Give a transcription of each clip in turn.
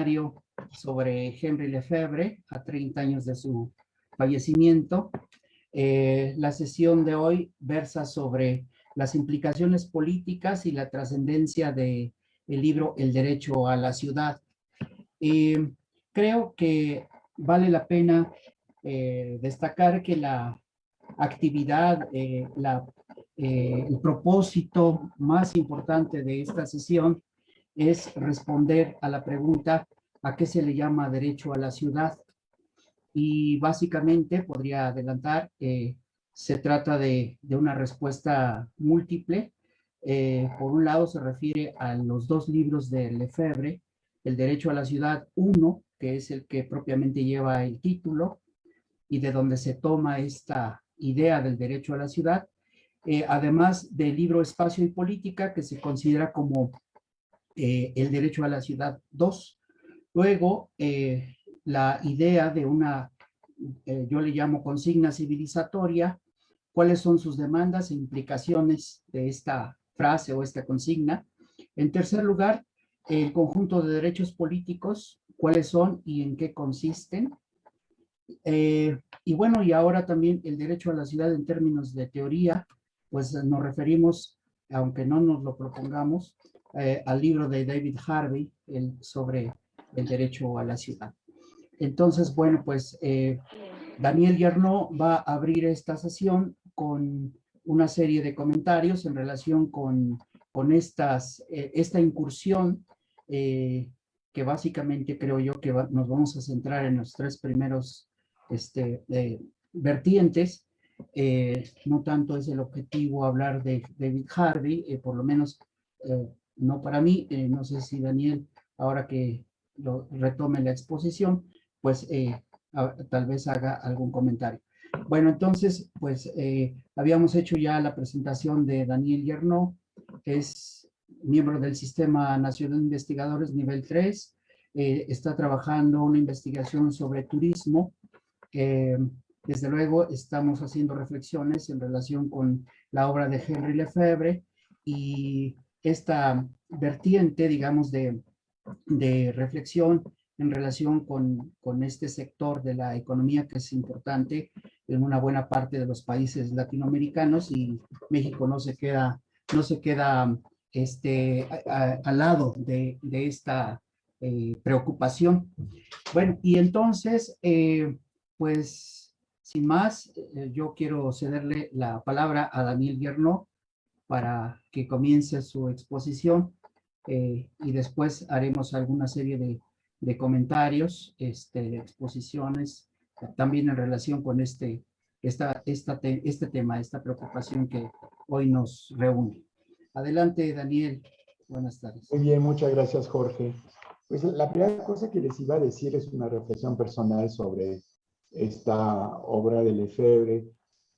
seminario sobre Henry Lefebvre a 30 años de su fallecimiento. La sesión de hoy versa sobre las implicaciones políticas y la trascendencia del libro El derecho a la ciudad. Creo que vale la pena destacar que la actividad, el propósito más importante de esta sesión es responder a la pregunta ¿a qué se le llama derecho a la ciudad? Y básicamente, podría adelantar, se trata de una respuesta múltiple. Por un lado, se refiere a los dos libros de Lefebvre, El derecho a la ciudad 1, que es el que propiamente lleva el título y de donde se toma esta idea del derecho a la ciudad, además del libro Espacio y Política, que se considera como el derecho a la ciudad 2. Luego, la idea de una, yo le llamo consigna civilizatoria, cuáles son sus demandas e implicaciones de esta frase o esta consigna. En tercer lugar, el conjunto de derechos políticos, cuáles son y en qué consisten. Y bueno, y ahora también el derecho a la ciudad en términos de teoría, pues nos referimos, aunque no nos lo propongamos, al libro de David Harvey sobre el derecho a la ciudad. Entonces, bueno, pues Daniel Yarnó va a abrir esta sesión con una serie de comentarios en relación con esta incursión que básicamente creo yo que nos vamos a centrar en los tres primeros vertientes. No tanto es el objetivo hablar de David Harvey, por lo menos no para mí. No sé si Daniel, ahora que retome la exposición, pues tal vez haga algún comentario. Bueno, entonces, pues habíamos hecho ya la presentación de Daniel Yarnó, que es miembro del Sistema Nacional de Investigadores nivel 3, está trabajando una investigación sobre turismo. Desde luego estamos haciendo reflexiones en relación con la obra de Henry Lefebvre y esta vertiente, digamos, de reflexión en relación con este sector de la economía que es importante en una buena parte de los países latinoamericanos, y México no se queda al lado de esta preocupación. Bueno, y entonces, pues, sin más, yo quiero cederle la palabra a Daniel Yarnó para que comience su exposición, y después haremos alguna serie de comentarios, de exposiciones, también en relación con este tema, esta preocupación que hoy nos reúne. Adelante, Daniel. Buenas tardes. Muy bien, muchas gracias, Jorge. Pues la primera cosa que les iba a decir es una reflexión personal sobre esta obra de Lefebvre.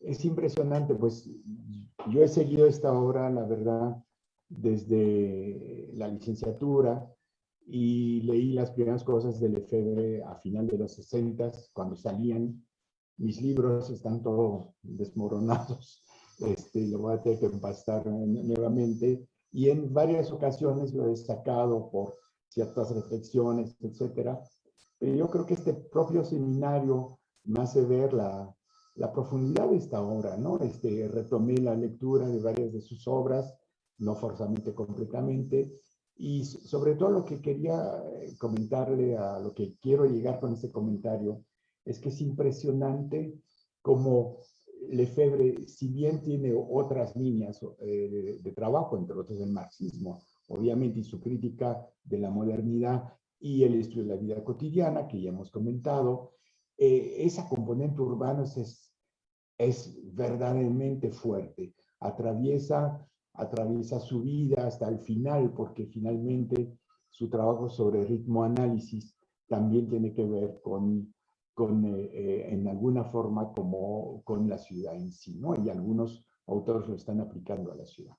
Es impresionante, pues yo he seguido esta obra, la verdad, desde la licenciatura, y leí las primeras cosas de Lefebvre a final de los 60, cuando salían. Mis libros están todos desmoronados, lo voy a tener que empastar nuevamente, y en varias ocasiones lo he destacado por ciertas reflexiones, etcétera. Pero yo creo que este propio seminario me hace ver la profundidad de esta obra, ¿no? Retomé la lectura de varias de sus obras, no forzosamente completamente, y sobre todo lo que quería comentarle, a lo que quiero llegar con este comentario, es que es impresionante cómo Lefebvre, si bien tiene otras líneas de trabajo, entre otros el marxismo, obviamente, y su crítica de la modernidad y el estudio de la vida cotidiana, que ya hemos comentado, esa componente urbana es verdaderamente fuerte. Atraviesa su vida hasta el final, porque finalmente su trabajo sobre ritmo-análisis también tiene que ver en alguna forma, con la ciudad en sí, ¿no? Y algunos autores lo están aplicando a la ciudad.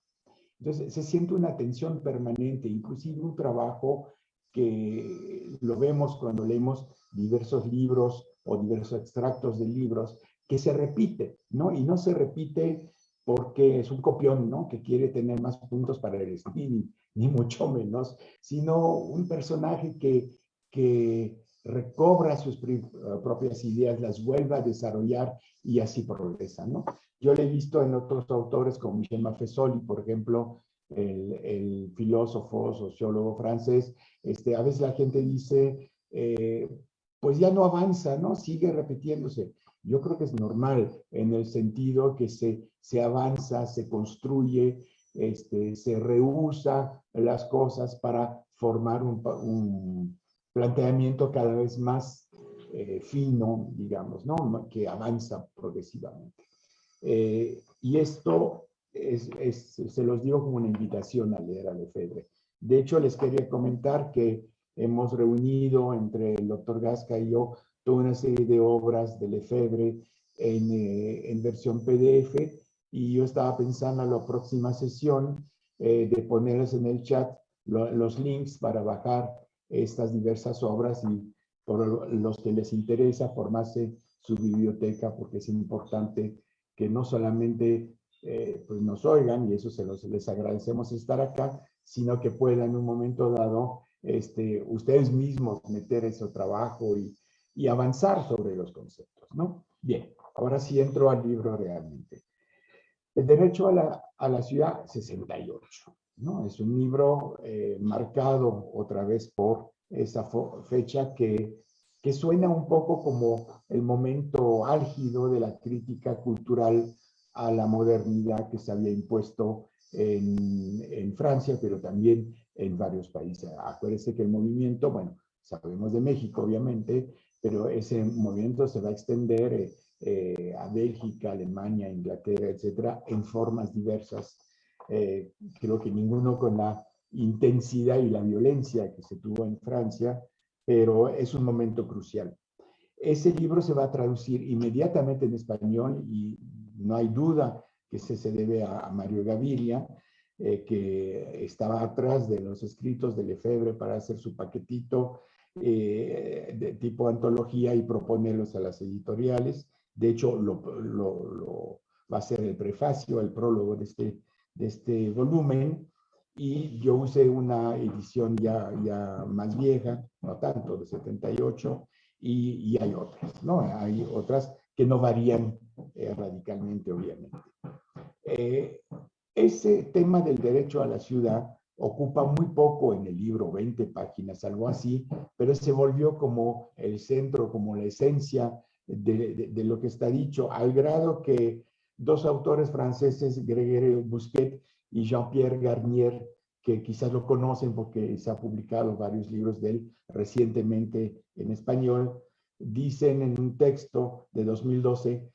Entonces, se siente una tensión permanente, inclusive un trabajo que lo vemos cuando leemos diversos libros o diversos extractos de libros, que se repite, ¿no? Y no se repite porque es un copión, ¿no? Que quiere tener más puntos para el ni mucho menos, sino un personaje que que recobra sus propias ideas, las vuelva a desarrollar y así progresa, ¿no? Yo lo he visto en otros autores como Michel Maffesoli, por ejemplo, el filósofo, sociólogo francés. A veces la gente dice, pues ya no avanza, ¿no? Sigue repitiéndose. Yo creo que es normal en el sentido que se avanza, se construye, se reusa las cosas para formar un planteamiento cada vez más fino, digamos, ¿no? Que avanza progresivamente. Y esto se los digo como una invitación a leer a Lefebvre. De hecho, les quería comentar que hemos reunido entre el doctor Gasca y yo toda una serie de obras de Lefebvre en versión PDF, y yo estaba pensando en la próxima sesión de ponerles en el chat los links para bajar estas diversas obras, y por los que les interesa formarse su biblioteca, porque es importante que no solamente pues nos oigan, y eso les agradecemos estar acá, sino que puedan en un momento dado ustedes mismos meter ese trabajo y avanzar sobre los conceptos, ¿no? Bien, ahora sí entro al libro realmente. El derecho a la ciudad 68, ¿no? Es un libro marcado otra vez por esa fecha que suena un poco como el momento álgido de la crítica cultural a la modernidad que se había impuesto en Francia, pero también en varios países. Acuérdense que el movimiento, bueno, sabemos de México, obviamente, pero ese movimiento se va a extender a Bélgica, Alemania, Inglaterra, etcétera, en formas diversas. Creo que ninguno con la intensidad y la violencia que se tuvo en Francia, pero es un momento crucial. Ese libro se va a traducir inmediatamente en español, y no hay duda que se debe a Mario Gaviria, que estaba atrás de los escritos de Lefebvre para hacer su paquetito de tipo antología y proponerlos a las editoriales. De hecho, va a ser el prefacio, el prólogo de este volumen, y yo usé una edición ya más vieja, no tanto, de 78, y hay otras, ¿no? Hay otras que no varían radicalmente, obviamente. Ese tema del derecho a la ciudad ocupa muy poco en el libro, 20 páginas, algo así, pero se volvió como el centro, como la esencia de lo que está dicho, al grado que dos autores franceses, Gregory Busquet y Jean-Pierre Garnier, que quizás lo conocen porque se han publicado varios libros de él recientemente en español, dicen en un texto de 2012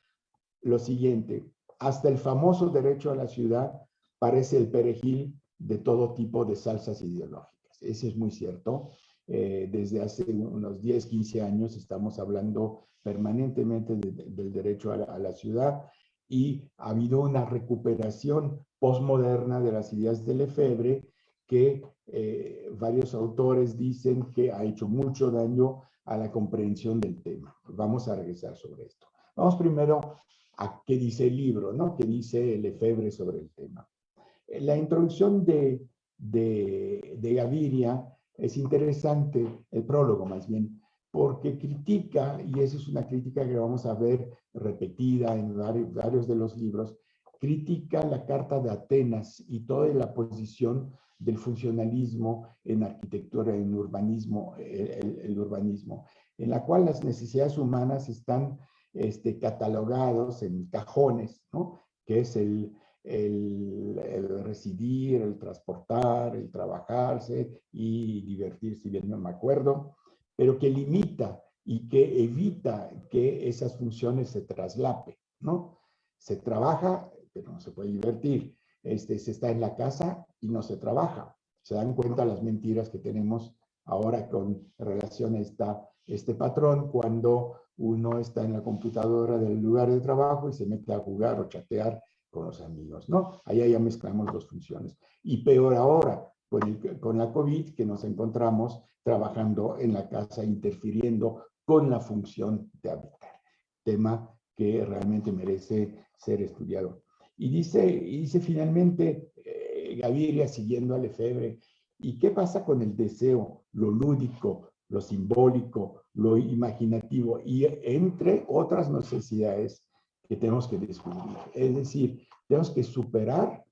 lo siguiente: hasta el famoso derecho a la ciudad parece el perejil de todo tipo de salsas ideológicas. Eso es muy cierto. Desde hace unos 10, 15 años estamos hablando permanentemente del derecho a la ciudad, y ha habido una recuperación postmoderna de las ideas de Lefebvre que varios autores dicen que ha hecho mucho daño a la comprensión del tema. Vamos a regresar sobre esto. Vamos primero a qué dice el libro, ¿no? ¿Qué dice Lefebvre sobre el tema? La introducción de Gaviria es interesante, el prólogo más bien, porque critica, y esa es una crítica que vamos a ver repetida en varios de los libros, critica la Carta de Atenas y toda la posición del funcionalismo en arquitectura, en urbanismo, el urbanismo, en la cual las necesidades humanas están catalogados en cajones, ¿no? Que es el residir, el transportar, el trabajarse y divertirse, bien no me acuerdo, pero que limita y que evita que esas funciones se traslapen, ¿no? Se trabaja, pero no se puede divertir. Se está en la casa y no se trabaja. Se dan cuenta las mentiras que tenemos ahora con relación a este patrón, cuando uno está en la computadora del lugar de trabajo y se mete a jugar o chatear con los amigos, ¿no? Allá ya mezclamos dos funciones. Y peor ahora, con la COVID, que nos encontramos trabajando en la casa, interfiriendo con la función de habitar. Tema que realmente merece ser estudiado. Y dice finalmente Gaviria, siguiendo a Lefebvre, ¿y qué pasa con el deseo, lo lúdico, lo simbólico, lo imaginativo y entre otras necesidades que tenemos que descubrir. Es decir, tenemos que superar,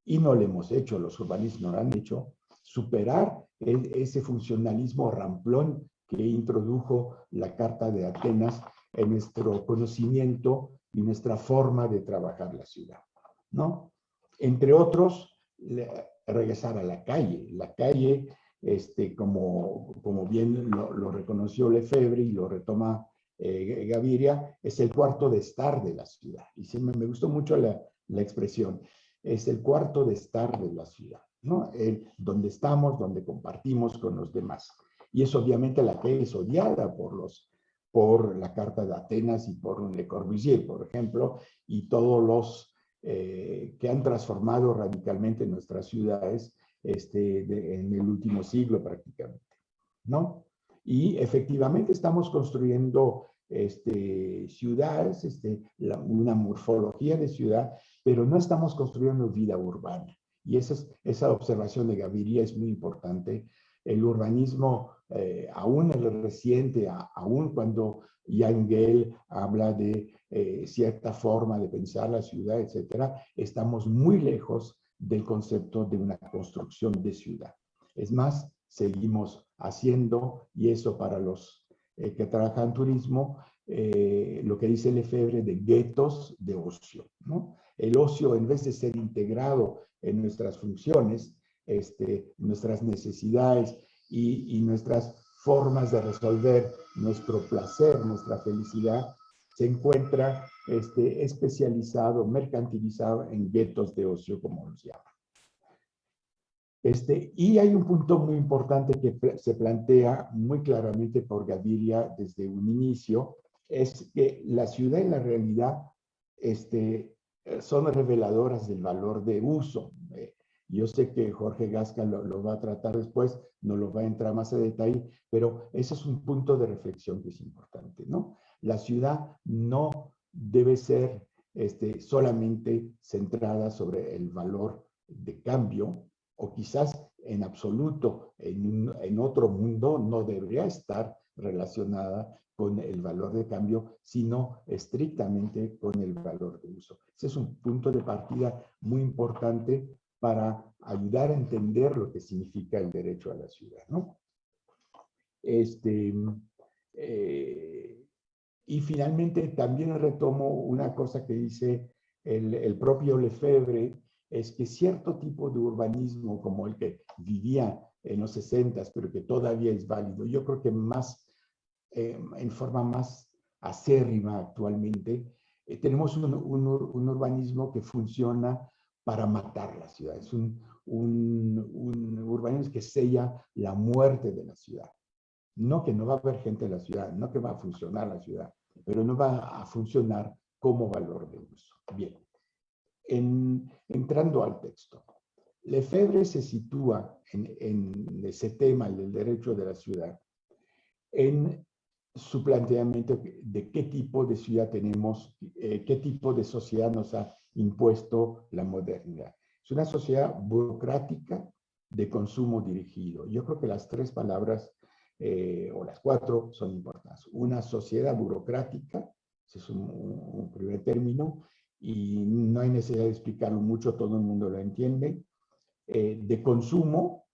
y no lo hemos hecho, los urbanistas no lo han hecho, superar ese funcionalismo ramplón que introdujo la Carta de Atenas en nuestro conocimiento y nuestra forma de trabajar la ciudad, ¿no? Entre otros, regresar a la calle. La calle, como bien lo reconoció Lefebvre y lo retoma Gaviria, es el cuarto de estar de la ciudad. Y sí, me gustó mucho la expresión. Es el cuarto de estar de la ciudad, ¿no? Donde estamos, donde compartimos con los demás. Y es obviamente la calle es odiada por la Carta de Atenas y por Le Corbusier, por ejemplo, y todos los que han transformado radicalmente nuestras ciudades en el último siglo prácticamente, ¿no? Y efectivamente estamos construyendo ciudades, una morfología de ciudad, pero no estamos construyendo vida urbana. Y esa observación de Gaviria es muy importante. El urbanismo, aún el reciente, aún cuando Jan Gehl habla de cierta forma de pensar la ciudad, etcétera, estamos muy lejos del concepto de una construcción de ciudad. Es más, seguimos haciendo, y eso para los que trabajan turismo, lo que dice Lefebvre de guetos de ocio, ¿no? El ocio, en vez de ser integrado en nuestras funciones, nuestras necesidades y nuestras formas de resolver nuestro placer, nuestra felicidad, se encuentra especializado, mercantilizado en guetos de ocio, como los llaman. Y hay un punto muy importante que se plantea muy claramente por Gaviria desde un inicio, es que la ciudad y la realidad son reveladoras del valor de uso. Yo sé que Jorge Gasca lo va a tratar después, no lo va a entrar más a detalle, pero ese es un punto de reflexión que es importante, ¿no? La ciudad no debe ser solamente centrada sobre el valor de cambio, o quizás en absoluto en otro mundo no debería estar relacionada con el valor de cambio, sino estrictamente con el valor de uso. Ese es un punto de partida muy importante para ayudar a entender lo que significa el derecho a la ciudad, ¿no? Y finalmente también retomo una cosa que dice el propio Lefebvre, es que cierto tipo de urbanismo como el que vivía en los 60s, pero que todavía es válido, yo creo que en forma más acérrima actualmente, tenemos un urbanismo que funciona para matar la ciudad. Es un urbanismo que sella la muerte de la ciudad. No que no va a haber gente en la ciudad, no que va a funcionar la ciudad, pero no va a funcionar como valor de uso. Bien, entrando al texto. Lefebvre se sitúa en ese tema, el del derecho de la ciudad, en su planteamiento de qué tipo de ciudad tenemos, qué tipo de sociedad nos ha impuesto la modernidad. Es una sociedad burocrática de consumo dirigido. Yo creo que las tres palabras, o las cuatro, son importantes. Una sociedad burocrática, ese es un primer término, y no hay necesidad de explicarlo mucho, todo el mundo lo entiende. De consumo,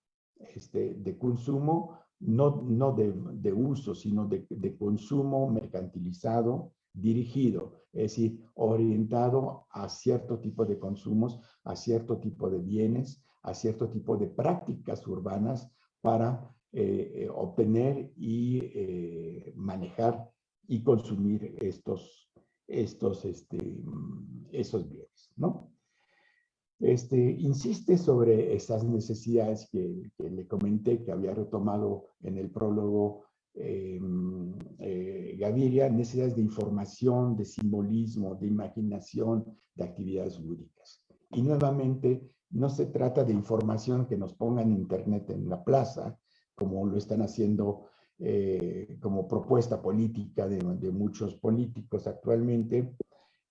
no de uso, sino de consumo mercantilizado, dirigido, es decir, orientado a cierto tipo de consumos, a cierto tipo de bienes, a cierto tipo de prácticas urbanas para obtener y manejar y consumir esos bienes, ¿no? Insiste sobre esas necesidades que le comenté, que había retomado en el prólogo Gaviria, necesidades de información, de simbolismo, de imaginación, de actividades lúdicas. Y nuevamente, no se trata de información que nos ponga en internet en la plaza, como lo están haciendo como propuesta política de muchos políticos actualmente,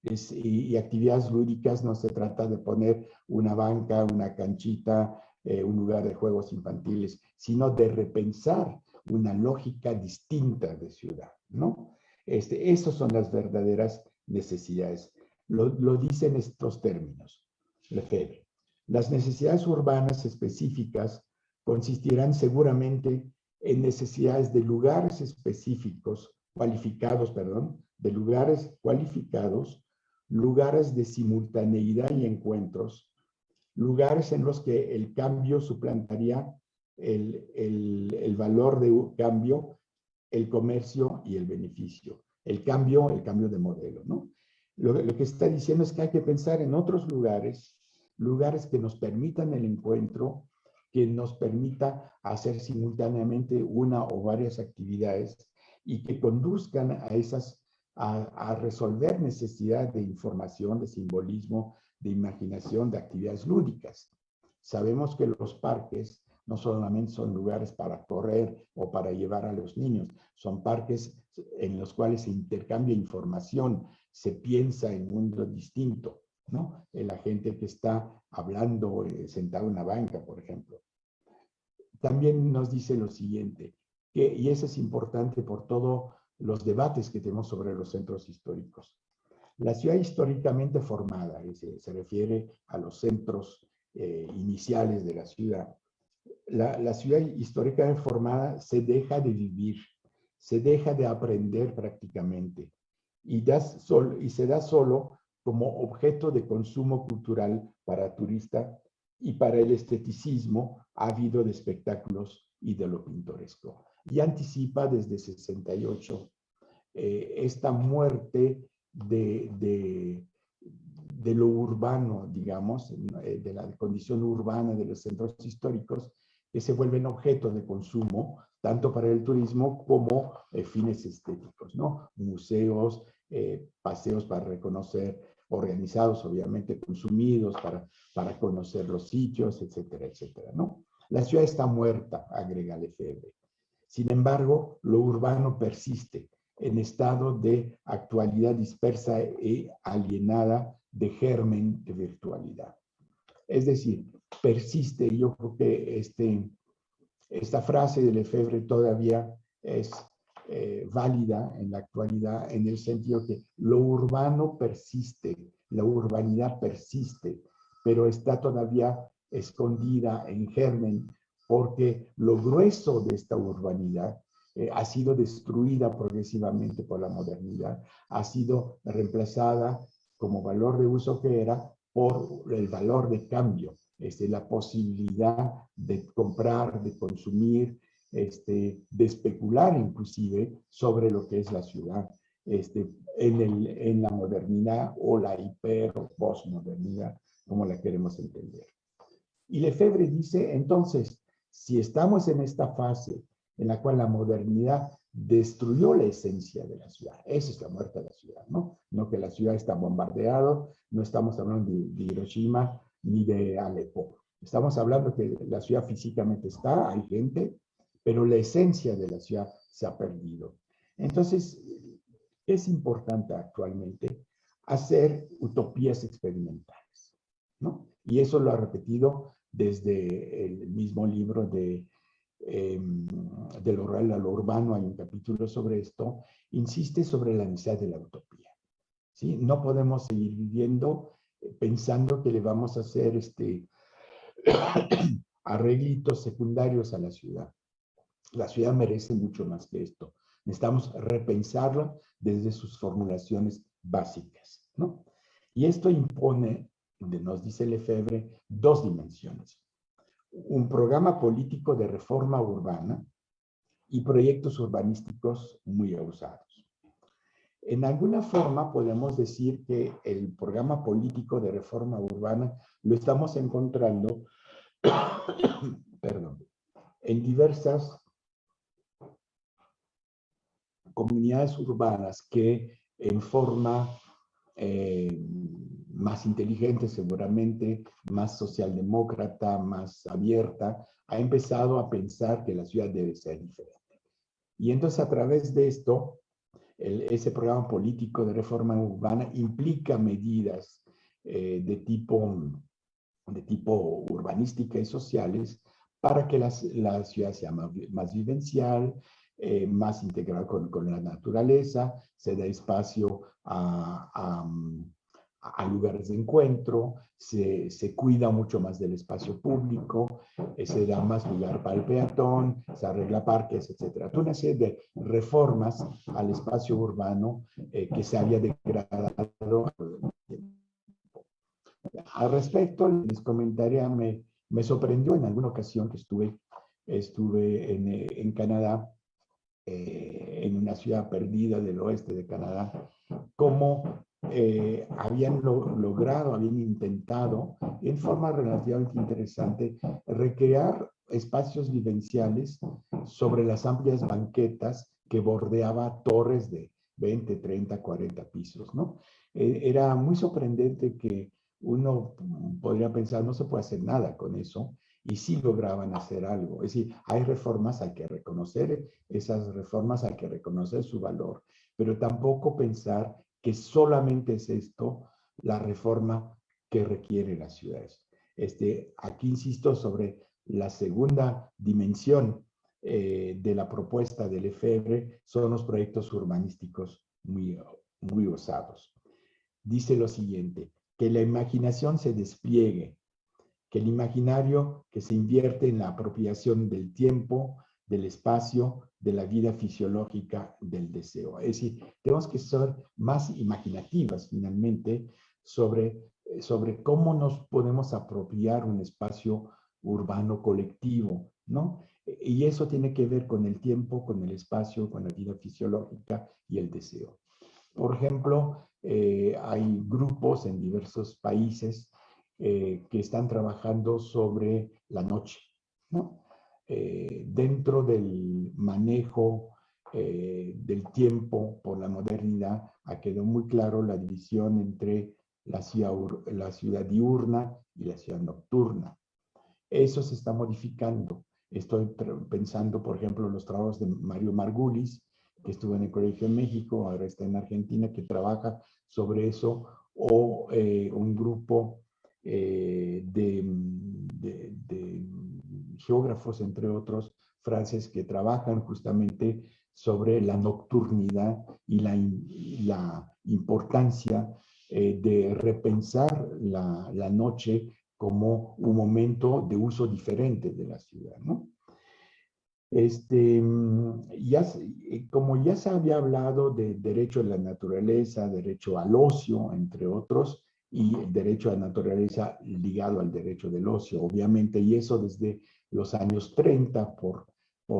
y actividades lúdicas no se trata de poner una banca, una canchita, un lugar de juegos infantiles, sino de repensar una lógica distinta de ciudad, ¿no? Esas son las verdaderas necesidades. Lo dicen estos términos, Lefebvre. Las necesidades urbanas específicas consistirán seguramente en necesidades de lugares específicos, de lugares cualificados, lugares de simultaneidad y encuentros, lugares en los que el cambio suplantaría el valor de cambio, el comercio y el beneficio. El cambio de modelo, ¿no? Lo que está diciendo es que hay que pensar en otros lugares, lugares que nos permitan el encuentro, que nos permita hacer simultáneamente una o varias actividades y que conduzcan a resolver necesidades de información, de simbolismo, de imaginación, de actividades lúdicas. Sabemos que los parques no solamente son lugares para correr o para llevar a los niños, son parques en los cuales se intercambia información, se piensa en un mundo distinto, ¿no? La gente que está hablando sentado en una banca, por ejemplo. También nos dice lo siguiente, y eso es importante por todos los debates que tenemos sobre los centros históricos. La ciudad históricamente formada, se refiere a los centros iniciales de la ciudad. La ciudad históricamente formada se deja de vivir, se deja de aprender prácticamente y se da solo como objeto de consumo cultural para turista y para el esteticismo ávido de espectáculos y de lo pintoresco. Y anticipa desde 68 esta muerte de lo urbano, digamos, de la condición urbana de los centros históricos, que se vuelven objeto de consumo, tanto para el turismo como fines estéticos, ¿no? Museos, paseos para reconocer, organizados, obviamente, consumidos para conocer los sitios, etcétera, etcétera, ¿no? La ciudad está muerta, agrega Lefebvre. Sin embargo, lo urbano persiste en estado de actualidad dispersa e alienada de germen de virtualidad. Es decir, persiste, y yo creo que esta frase de Lefebvre todavía es válida en la actualidad, en el sentido que lo urbano persiste, la urbanidad persiste, pero está todavía escondida en germen, porque lo grueso de esta urbanidad ha sido destruida progresivamente por la modernidad, ha sido reemplazada como valor de uso que era por el valor de cambio, la posibilidad de comprar, de consumir, de especular inclusive sobre lo que es la ciudad en la modernidad o la hiper o postmodernidad, como la queremos entender. Y Lefebvre dice, entonces, si estamos en esta fase en la cual la modernidad destruyó la esencia de la ciudad, esa es la muerte de la ciudad, ¿no? No que la ciudad está bombardeada, no estamos hablando de Hiroshima ni de Alepo. Estamos hablando que la ciudad físicamente está, hay gente, pero la esencia de la ciudad se ha perdido. Entonces, es importante actualmente hacer utopías experimentales, ¿no? Y eso lo ha repetido desde el mismo libro de lo rural a lo urbano, hay un capítulo sobre esto, insiste sobre la necesidad de la utopía, ¿sí? No podemos seguir viviendo pensando que le vamos a hacer arreglitos secundarios a la ciudad. La ciudad merece mucho más que esto. Necesitamos repensarlo desde sus formulaciones básicas, ¿no? Y esto impone, nos dice Lefebvre, dos dimensiones. Un programa político de reforma urbana y proyectos urbanísticos muy abusados. En alguna forma podemos decir que el programa político de reforma urbana lo estamos encontrando perdón, en diversas comunidades urbanas que en forma más inteligente, seguramente más socialdemócrata, más abierta, ha empezado a pensar que la ciudad debe ser diferente. Y entonces a través de esto, ese programa político de reforma urbana implica medidas de tipo urbanística y sociales para que la ciudad sea más vivencial, más integral con la naturaleza, se da espacio a lugares de encuentro, se cuida mucho más del espacio público, se da más lugar para el peatón, se arregla parques, etc. Toda una serie de reformas al espacio urbano que se había degradado. Al respecto, les comentaría, me sorprendió en alguna ocasión que estuve en Canadá, en una ciudad perdida del oeste de Canadá, cómo habían logrado, habían intentado, en forma relativamente interesante, recrear espacios vivenciales sobre las amplias banquetas que bordeaba torres de 20, 30, 40 pisos, ¿no? Era muy sorprendente que uno podría pensar, no se puede hacer nada con eso, y sí lograban hacer algo. Es decir, hay reformas, hay que reconocer esas reformas, hay que reconocer su valor, pero tampoco pensar que solamente es esto la reforma que requiere las ciudades. Aquí insisto sobre la segunda dimensión de la propuesta del Lefebvre, son los proyectos urbanísticos muy osados. Dice lo siguiente, que la imaginación se despliegue, que el imaginario que se invierte en la apropiación del tiempo, del espacio, de la vida fisiológica, del deseo. Es decir, tenemos que ser más imaginativas finalmente sobre cómo nos podemos apropiar un espacio urbano colectivo, ¿no? Y eso tiene que ver con el tiempo, con el espacio, con la vida fisiológica y el deseo. Por ejemplo, hay grupos en diversos países que están trabajando sobre la noche, ¿no? Dentro del manejo del tiempo por la modernidad, ha quedado muy claro la división entre la ciudad diurna y la ciudad nocturna. Eso se está modificando. Estoy pensando, por ejemplo, en los trabajos de Mario Margulis, que estuvo en el Colegio en México, ahora está en Argentina, que trabaja sobre eso, o un grupo de geógrafos, entre otros, franceses, que trabajan justamente sobre la nocturnidad y la importancia de repensar la noche como un momento de uso diferente de la ciudad, ¿no? Como ya se había hablado de derecho a la naturaleza, derecho al ocio, entre otros, y el derecho a la naturaleza ligado al derecho del ocio, obviamente, y eso desde los años 30 por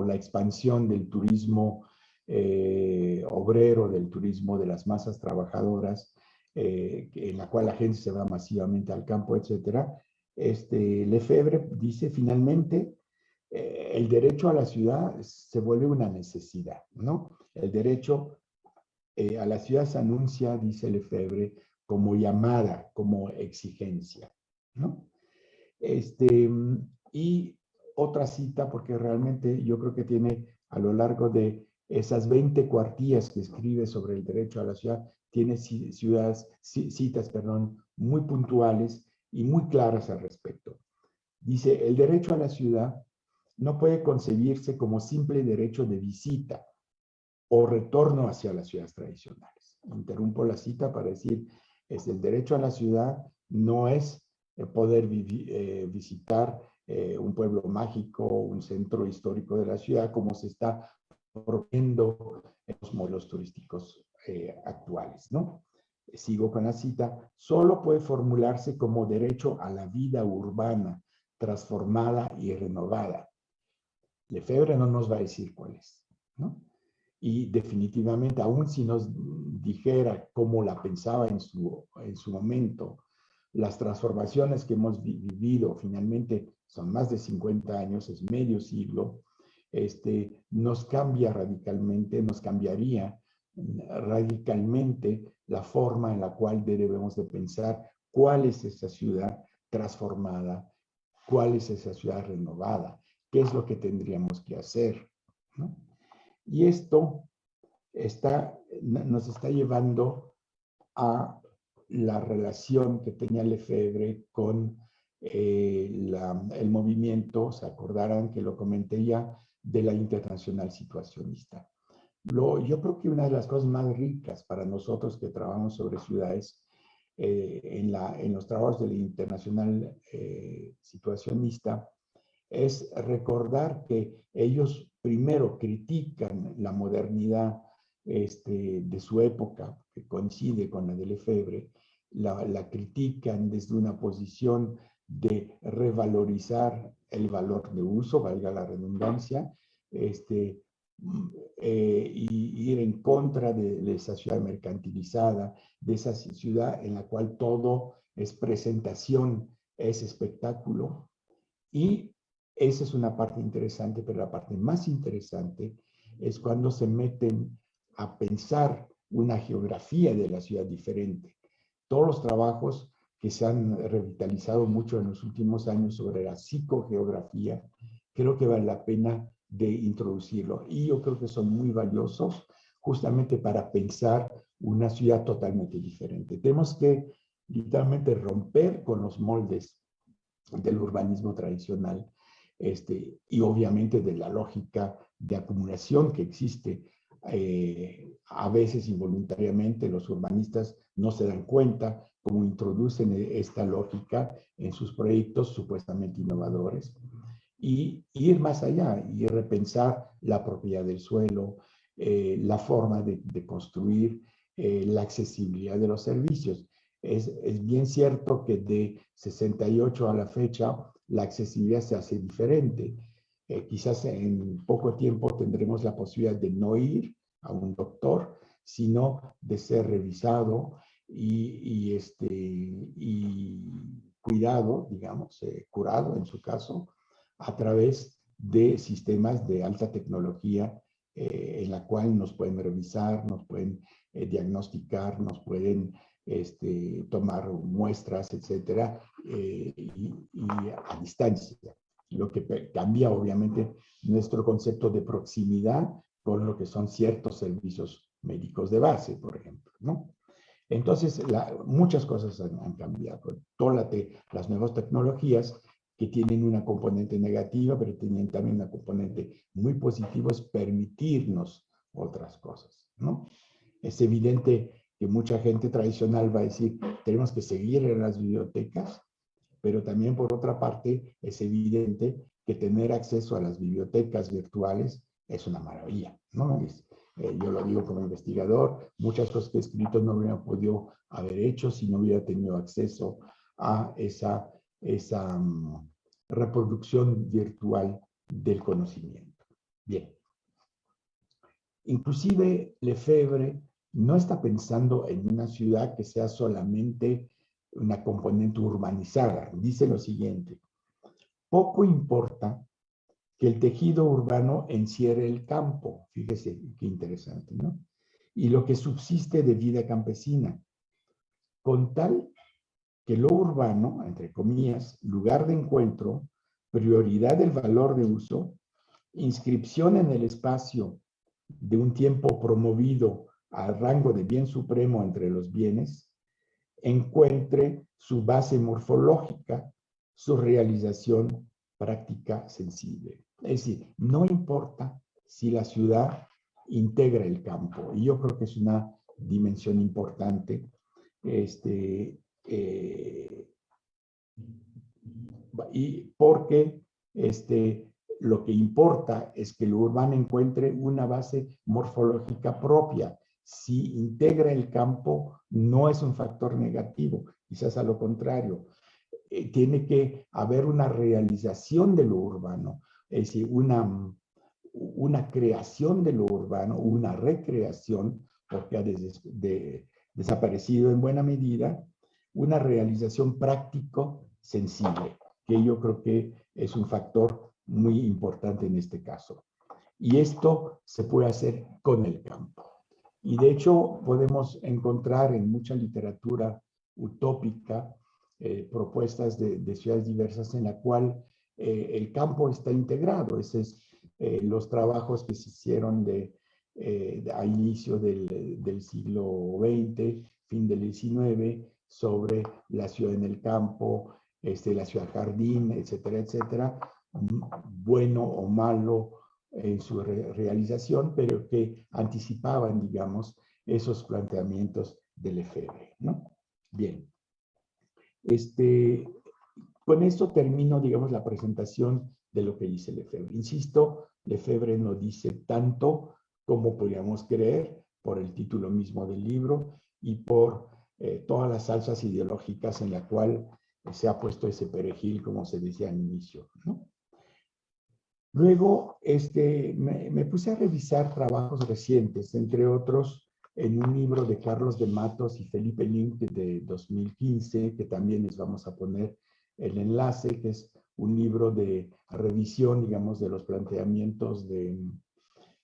la expansión del turismo obrero, del turismo de las masas trabajadoras, en la cual la gente se va masivamente al campo, etcétera. Lefebvre dice finalmente, el derecho a la ciudad se vuelve una necesidad, ¿no? El derecho a la ciudad se anuncia, dice Lefebvre, como llamada, como exigencia, ¿no? Y otra cita, porque realmente yo creo que tiene a lo largo de esas 20 cuartillas que escribe sobre el derecho a la ciudad, tiene citas, muy puntuales y muy claras al respecto. Dice, el derecho a la ciudad no puede concebirse como simple derecho de visita o retorno hacia las ciudades tradicionales. Interrumpo la cita para decir, el derecho a la ciudad no es poder visitar un pueblo mágico, un centro histórico de la ciudad, como se está proponiendo en los modelos turísticos actuales, ¿no? Sigo con la cita, solo puede formularse como derecho a la vida urbana, transformada y renovada. Lefebvre no nos va a decir cuál es, ¿no? Y definitivamente, aun si nos dijera cómo la pensaba en su momento, las transformaciones que hemos vivido, finalmente son más de 50 años, es medio siglo, nos cambia radicalmente, nos cambiaría radicalmente la forma en la cual debemos de pensar cuál es esa ciudad transformada, cuál es esa ciudad renovada, qué es lo que tendríamos que hacer, ¿no? Y esto nos está llevando a la relación que tenía Lefebvre con el movimiento, se acordarán que lo comenté ya, de la internacional situacionista. Yo creo que una de las cosas más ricas para nosotros que trabajamos sobre ciudades, en los trabajos de la internacional situacionista, es recordar que ellos primero critican la modernidad de su época, que coincide con la de Lefebvre, la critican desde una posición de revalorizar el valor de uso, valga la redundancia, y ir en contra de esa ciudad mercantilizada, de esa ciudad en la cual todo es presentación, es espectáculo. Y esa es una parte interesante, pero la parte más interesante es cuando se meten a pensar una geografía de la ciudad diferente. Todos los trabajos que se han revitalizado mucho en los últimos años sobre la psicogeografía, creo que vale la pena de introducirlo. Y yo creo que son muy valiosos justamente para pensar una ciudad totalmente diferente. Tenemos que literalmente romper con los moldes del urbanismo tradicional, y obviamente de la lógica de acumulación que existe. A veces involuntariamente los urbanistas no se dan cuenta cómo introducen esta lógica en sus proyectos supuestamente innovadores, y ir más allá y repensar la propiedad del suelo, la forma de construir, la accesibilidad de los servicios. Es bien cierto que de 68 a la fecha la accesibilidad se hace diferente. Quizás en poco tiempo tendremos la posibilidad de no ir a un doctor, sino de ser revisado y cuidado, digamos, curado en su caso, a través de sistemas de alta tecnología, en la cual nos pueden revisar, nos pueden diagnosticar, nos pueden tomar muestras, etcétera, y a distancia. Lo que cambia, obviamente, nuestro concepto de proximidad con lo que son ciertos servicios médicos de base, por ejemplo, ¿no? Entonces, muchas cosas han cambiado. Todas las nuevas tecnologías que tienen una componente negativa, pero tienen también una componente muy positiva, es permitirnos otras cosas, ¿no? Es evidente que mucha gente tradicional va a decir, tenemos que seguir en las bibliotecas, pero también por otra parte es evidente que tener acceso a las bibliotecas virtuales es una maravilla, ¿no? Yo lo digo como investigador, muchas cosas que he escrito no hubiera podido haber hecho si no hubiera tenido acceso a esa reproducción virtual del conocimiento. Bien. Inclusive Lefebvre no está pensando en una ciudad que sea solamente una componente urbanizada. Dice lo siguiente: poco importa que el tejido urbano encierre el campo. Fíjese qué interesante, ¿no? Y lo que subsiste de vida campesina, con tal que lo urbano, entre comillas, lugar de encuentro, prioridad del valor de uso, inscripción en el espacio de un tiempo promovido al rango de bien supremo entre los bienes, encuentre su base morfológica, su realización práctica sensible. Es decir, no importa si la ciudad integra el campo, y yo creo que es una dimensión importante, y porque lo que importa es que lo urbano encuentre una base morfológica propia. Si integra el campo, no es un factor negativo, quizás a lo contrario. Tiene que haber una realización de lo urbano, es decir, una creación de lo urbano, una recreación, porque ha desaparecido en buena medida, una realización práctico sensible, que yo creo que es un factor muy importante en este caso. Y esto se puede hacer con el campo. Y de hecho podemos encontrar en mucha literatura utópica propuestas de ciudades diversas en la cual el campo está integrado. Ese es los trabajos que se hicieron a inicio del siglo XX, fin del XIX, sobre la ciudad en el campo, la ciudad jardín, etcétera, etcétera, bueno o malo en su realización, pero que anticipaban, digamos, esos planteamientos de Lefebvre, ¿no? Bien. Con esto termino, digamos, la presentación de lo que dice Lefebvre. Insisto, Lefebvre no dice tanto como podríamos creer por el título mismo del libro y por todas las salsas ideológicas en la cual se ha puesto ese perejil, como se decía al inicio, ¿no? Luego, me puse a revisar trabajos recientes, entre otros, en un libro de Carlos de Matos y Felipe Link de 2015, que también les vamos a poner el enlace, que es un libro de revisión, digamos, de los planteamientos de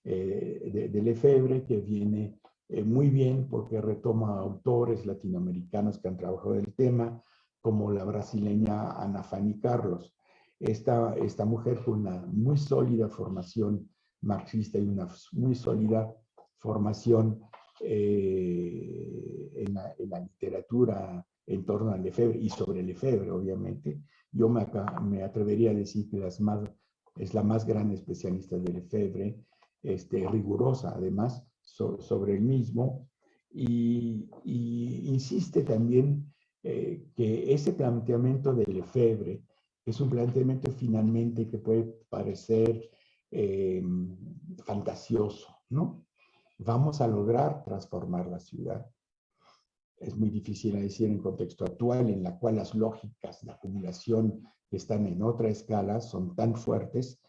Lefebvre, que viene muy bien porque retoma autores latinoamericanos que han trabajado el tema, como la brasileña Ana Fanny Carlos. Esta mujer con una muy sólida formación marxista y una muy sólida formación en la literatura en torno a Lefebvre y sobre Lefebvre, obviamente. Yo me atrevería a decir que es la más gran especialista de Lefebvre, rigurosa además sobre el mismo, y insiste también que ese planteamiento de Lefebvre es un planteamiento finalmente que puede parecer fantasioso, ¿no? Vamos a lograr transformar la ciudad. Es muy difícil a decir en contexto actual, en la cual las lógicas de acumulación que están en otra escala son tan fuertes,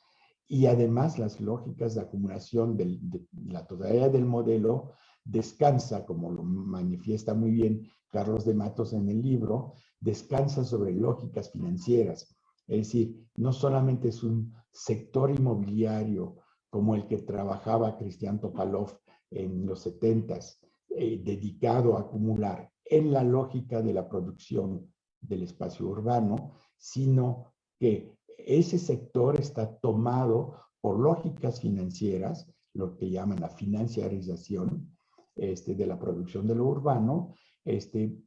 y además las lógicas de acumulación de la totalidad del modelo descansa, como lo manifiesta muy bien Carlos de Matos en el libro, descansa sobre lógicas financieras. Es decir, no solamente es un sector inmobiliario como el que trabajaba Cristian Topalov en los 70s, dedicado a acumular en la lógica de la producción del espacio urbano, sino que ese sector está tomado por lógicas financieras, lo que llaman la financiarización de la producción de lo urbano,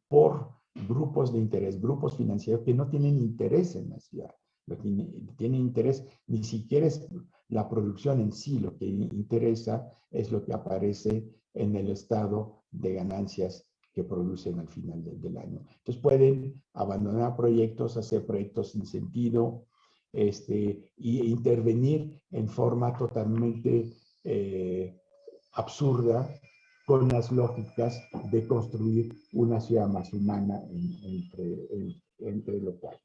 por grupos de interés, grupos financieros que no tienen interés en la ciudad. Lo que tiene interés ni siquiera es la producción en sí, lo que interesa es lo que aparece en el estado de ganancias que producen al final del año. Entonces pueden abandonar proyectos, hacer proyectos sin sentido, y intervenir en forma totalmente absurda con las lógicas de construir una ciudad más humana entre lo cual.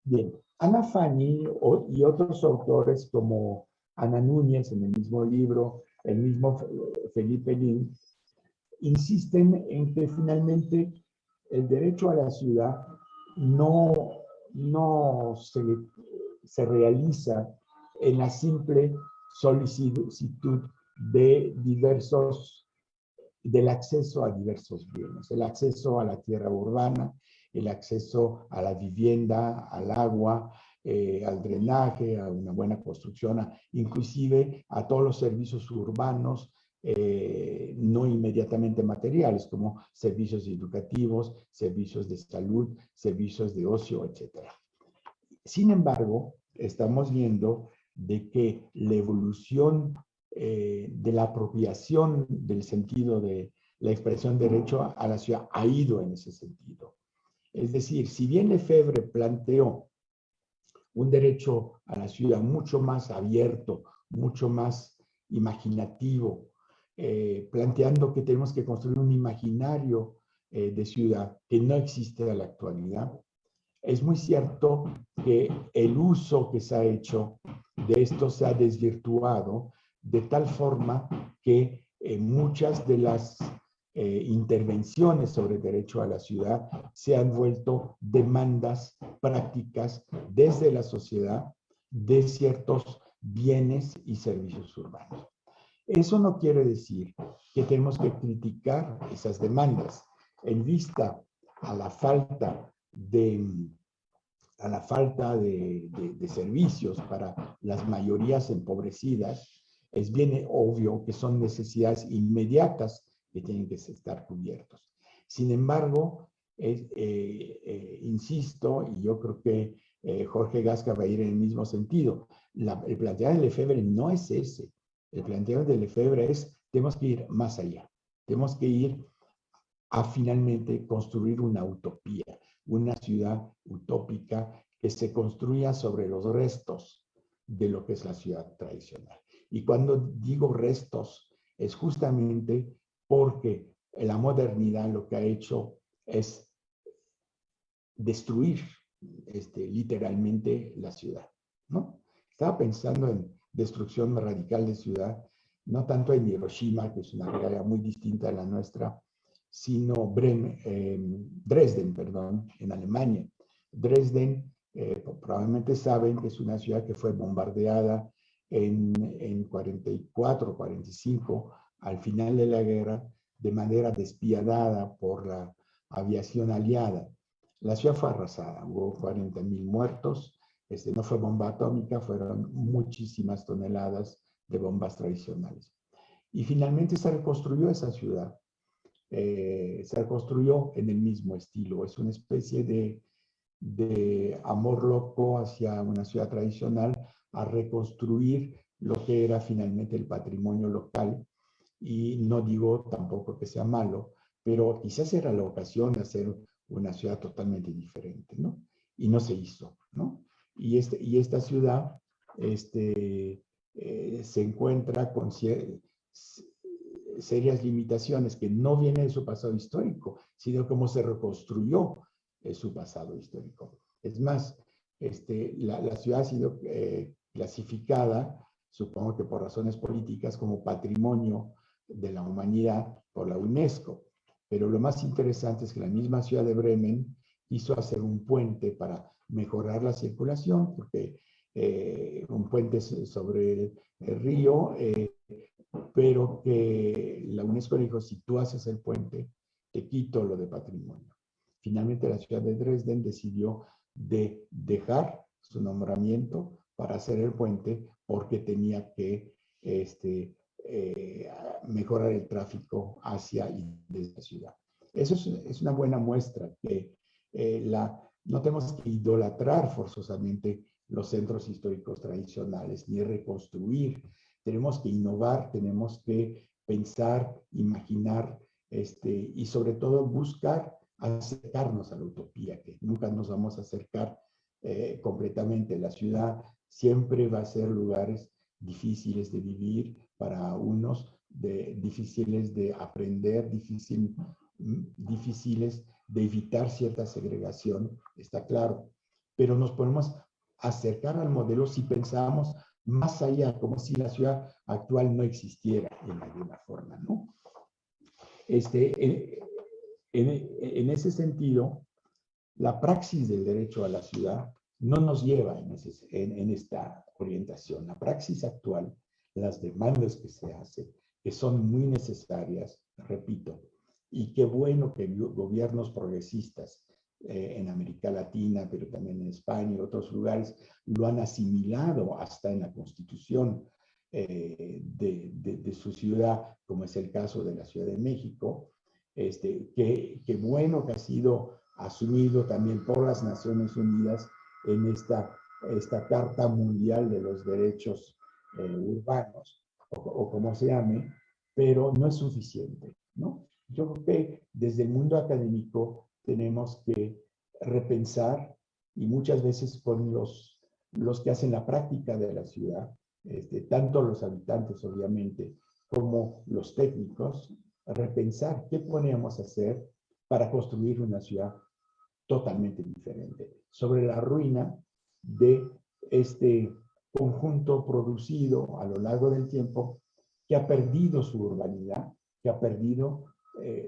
Bien, Ana Fanny y otros autores como Ana Núñez en el mismo libro, el mismo Felipe Link, insisten en que finalmente el derecho a la ciudad no se realiza en la simple solicitud del acceso a diversos bienes, el acceso a la tierra urbana, el acceso a la vivienda, al agua, al drenaje, a una buena construcción, inclusive a todos los servicios urbanos, no inmediatamente materiales, como servicios educativos, servicios de salud, servicios de ocio, etc. Sin embargo, estamos viendo de que la evolución de la apropiación del sentido de la expresión derecho a la ciudad ha ido en ese sentido. Es decir, si bien Lefebvre planteó un derecho a la ciudad mucho más abierto, mucho más imaginativo, planteando que tenemos que construir un imaginario de ciudad que no existe a la actualidad, es muy cierto que el uso que se ha hecho de esto se ha desvirtuado de tal forma que muchas de las intervenciones sobre derecho a la ciudad se han vuelto demandas prácticas desde la sociedad de ciertos bienes y servicios urbanos. Eso no quiere decir que tenemos que criticar esas demandas en vista a la falta de servicios para las mayorías empobrecidas. Es bien obvio que son necesidades inmediatas que tienen que estar cubiertos. Sin embargo, insisto, y yo creo que Jorge Gasca va a ir en el mismo sentido. El planteo de Lefebvre no es ese. El planteo de Lefebvre es, tenemos que ir más allá. Tenemos que ir a finalmente construir una utopía, una ciudad utópica que se construya sobre los restos de lo que es la ciudad tradicional. Y cuando digo restos, es justamente porque la modernidad lo que ha hecho es destruir literalmente la ciudad, ¿no? Estaba pensando en destrucción radical de ciudad, no tanto en Hiroshima, que es una realidad muy distinta a la nuestra, sino Dresden, perdón, en Alemania. Dresden, probablemente saben que es una ciudad que fue bombardeada en 44, 45, al final de la guerra, de manera despiadada por la aviación aliada. La ciudad fue arrasada, hubo 40,000 muertos, no fue bomba atómica, fueron muchísimas toneladas de bombas tradicionales. Y finalmente se reconstruyó esa ciudad, se reconstruyó en el mismo estilo, es una especie de amor loco hacia una ciudad tradicional, a reconstruir lo que era finalmente el patrimonio local, y no digo tampoco que sea malo, pero quizás era la ocasión de hacer una ciudad totalmente diferente, ¿no? Y no se hizo, ¿no? Y esta ciudad se encuentra con serias limitaciones que no vienen de su pasado histórico, sino cómo se reconstruyó su pasado histórico. Es más, la ciudad ha sido clasificada, supongo que por razones políticas, como patrimonio de la humanidad por la UNESCO. Pero lo más interesante es que la misma ciudad de Bremen quiso hacer un puente para mejorar la circulación, porque un puente sobre el río, pero que la UNESCO dijo, si tú haces el puente, te quito lo de patrimonio. Finalmente la ciudad de Dresden decidió de dejar su nombramiento para hacer el puente porque tenía que mejorar el tráfico hacia y desde la ciudad. Eso es una buena muestra que no tenemos que idolatrar forzosamente los centros históricos tradicionales ni reconstruir. Tenemos que innovar, tenemos que pensar, imaginar y sobre todo buscar acercarnos a la utopía, que nunca nos vamos a acercar completamente. La ciudad siempre va a ser lugares difíciles de vivir para unos, difíciles de aprender, difíciles de evitar cierta segregación, está claro. Pero nos podemos acercar al modelo si pensamos más allá, como si la ciudad actual no existiera en alguna forma, ¿no? En ese sentido, la praxis del derecho a la ciudad no nos lleva en esta orientación. La praxis actual, las demandas que se hacen, que son muy necesarias, repito, y qué bueno que gobiernos progresistas en América Latina, pero también en España y otros lugares, lo han asimilado hasta en la Constitución de su ciudad, como es el caso de la Ciudad de México. Qué bueno que ha sido asumido también por las Naciones Unidas en esta Carta Mundial de los Derechos Urbanos, o como se llame, pero no es suficiente, ¿no? Yo creo que desde el mundo académico tenemos que repensar, y muchas veces con los que hacen la práctica de la ciudad, tanto los habitantes obviamente como los técnicos, repensar qué podemos hacer para construir una ciudad totalmente diferente, sobre la ruina de este conjunto producido a lo largo del tiempo que ha perdido su urbanidad, que ha perdido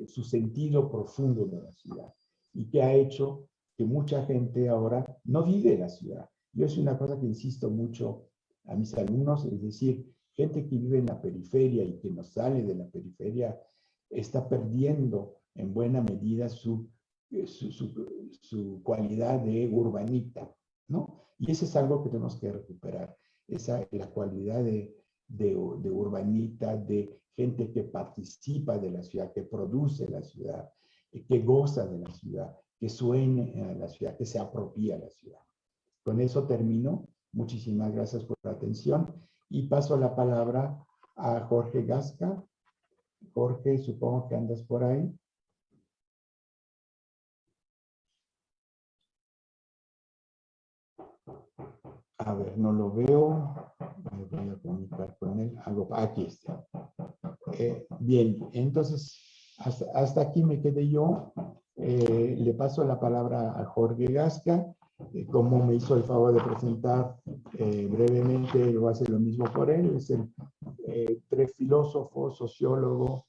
su sentido profundo de la ciudad y que ha hecho que mucha gente ahora no vive la ciudad. Yo es una cosa que insisto mucho a mis alumnos, es decir, gente que vive en la periferia y que no sale de la periferia está perdiendo en buena medida su cualidad de urbanita, ¿no? Y eso es algo que tenemos que recuperar, la cualidad de urbanita, de gente que participa de la ciudad, que produce la ciudad, que goza de la ciudad, que sueña en la ciudad, que se apropia la ciudad. Con eso termino. Muchísimas gracias por la atención y paso la palabra a Jorge Gasca. Jorge, supongo que andas por ahí. A ver, no lo veo. Me voy a comunicar con él. Aquí está. Bien, entonces, hasta aquí me quedé yo. Le paso la palabra a Jorge Gasca. Como me hizo el favor de presentar brevemente, lo hace lo mismo por él. Es el filósofo, sociólogo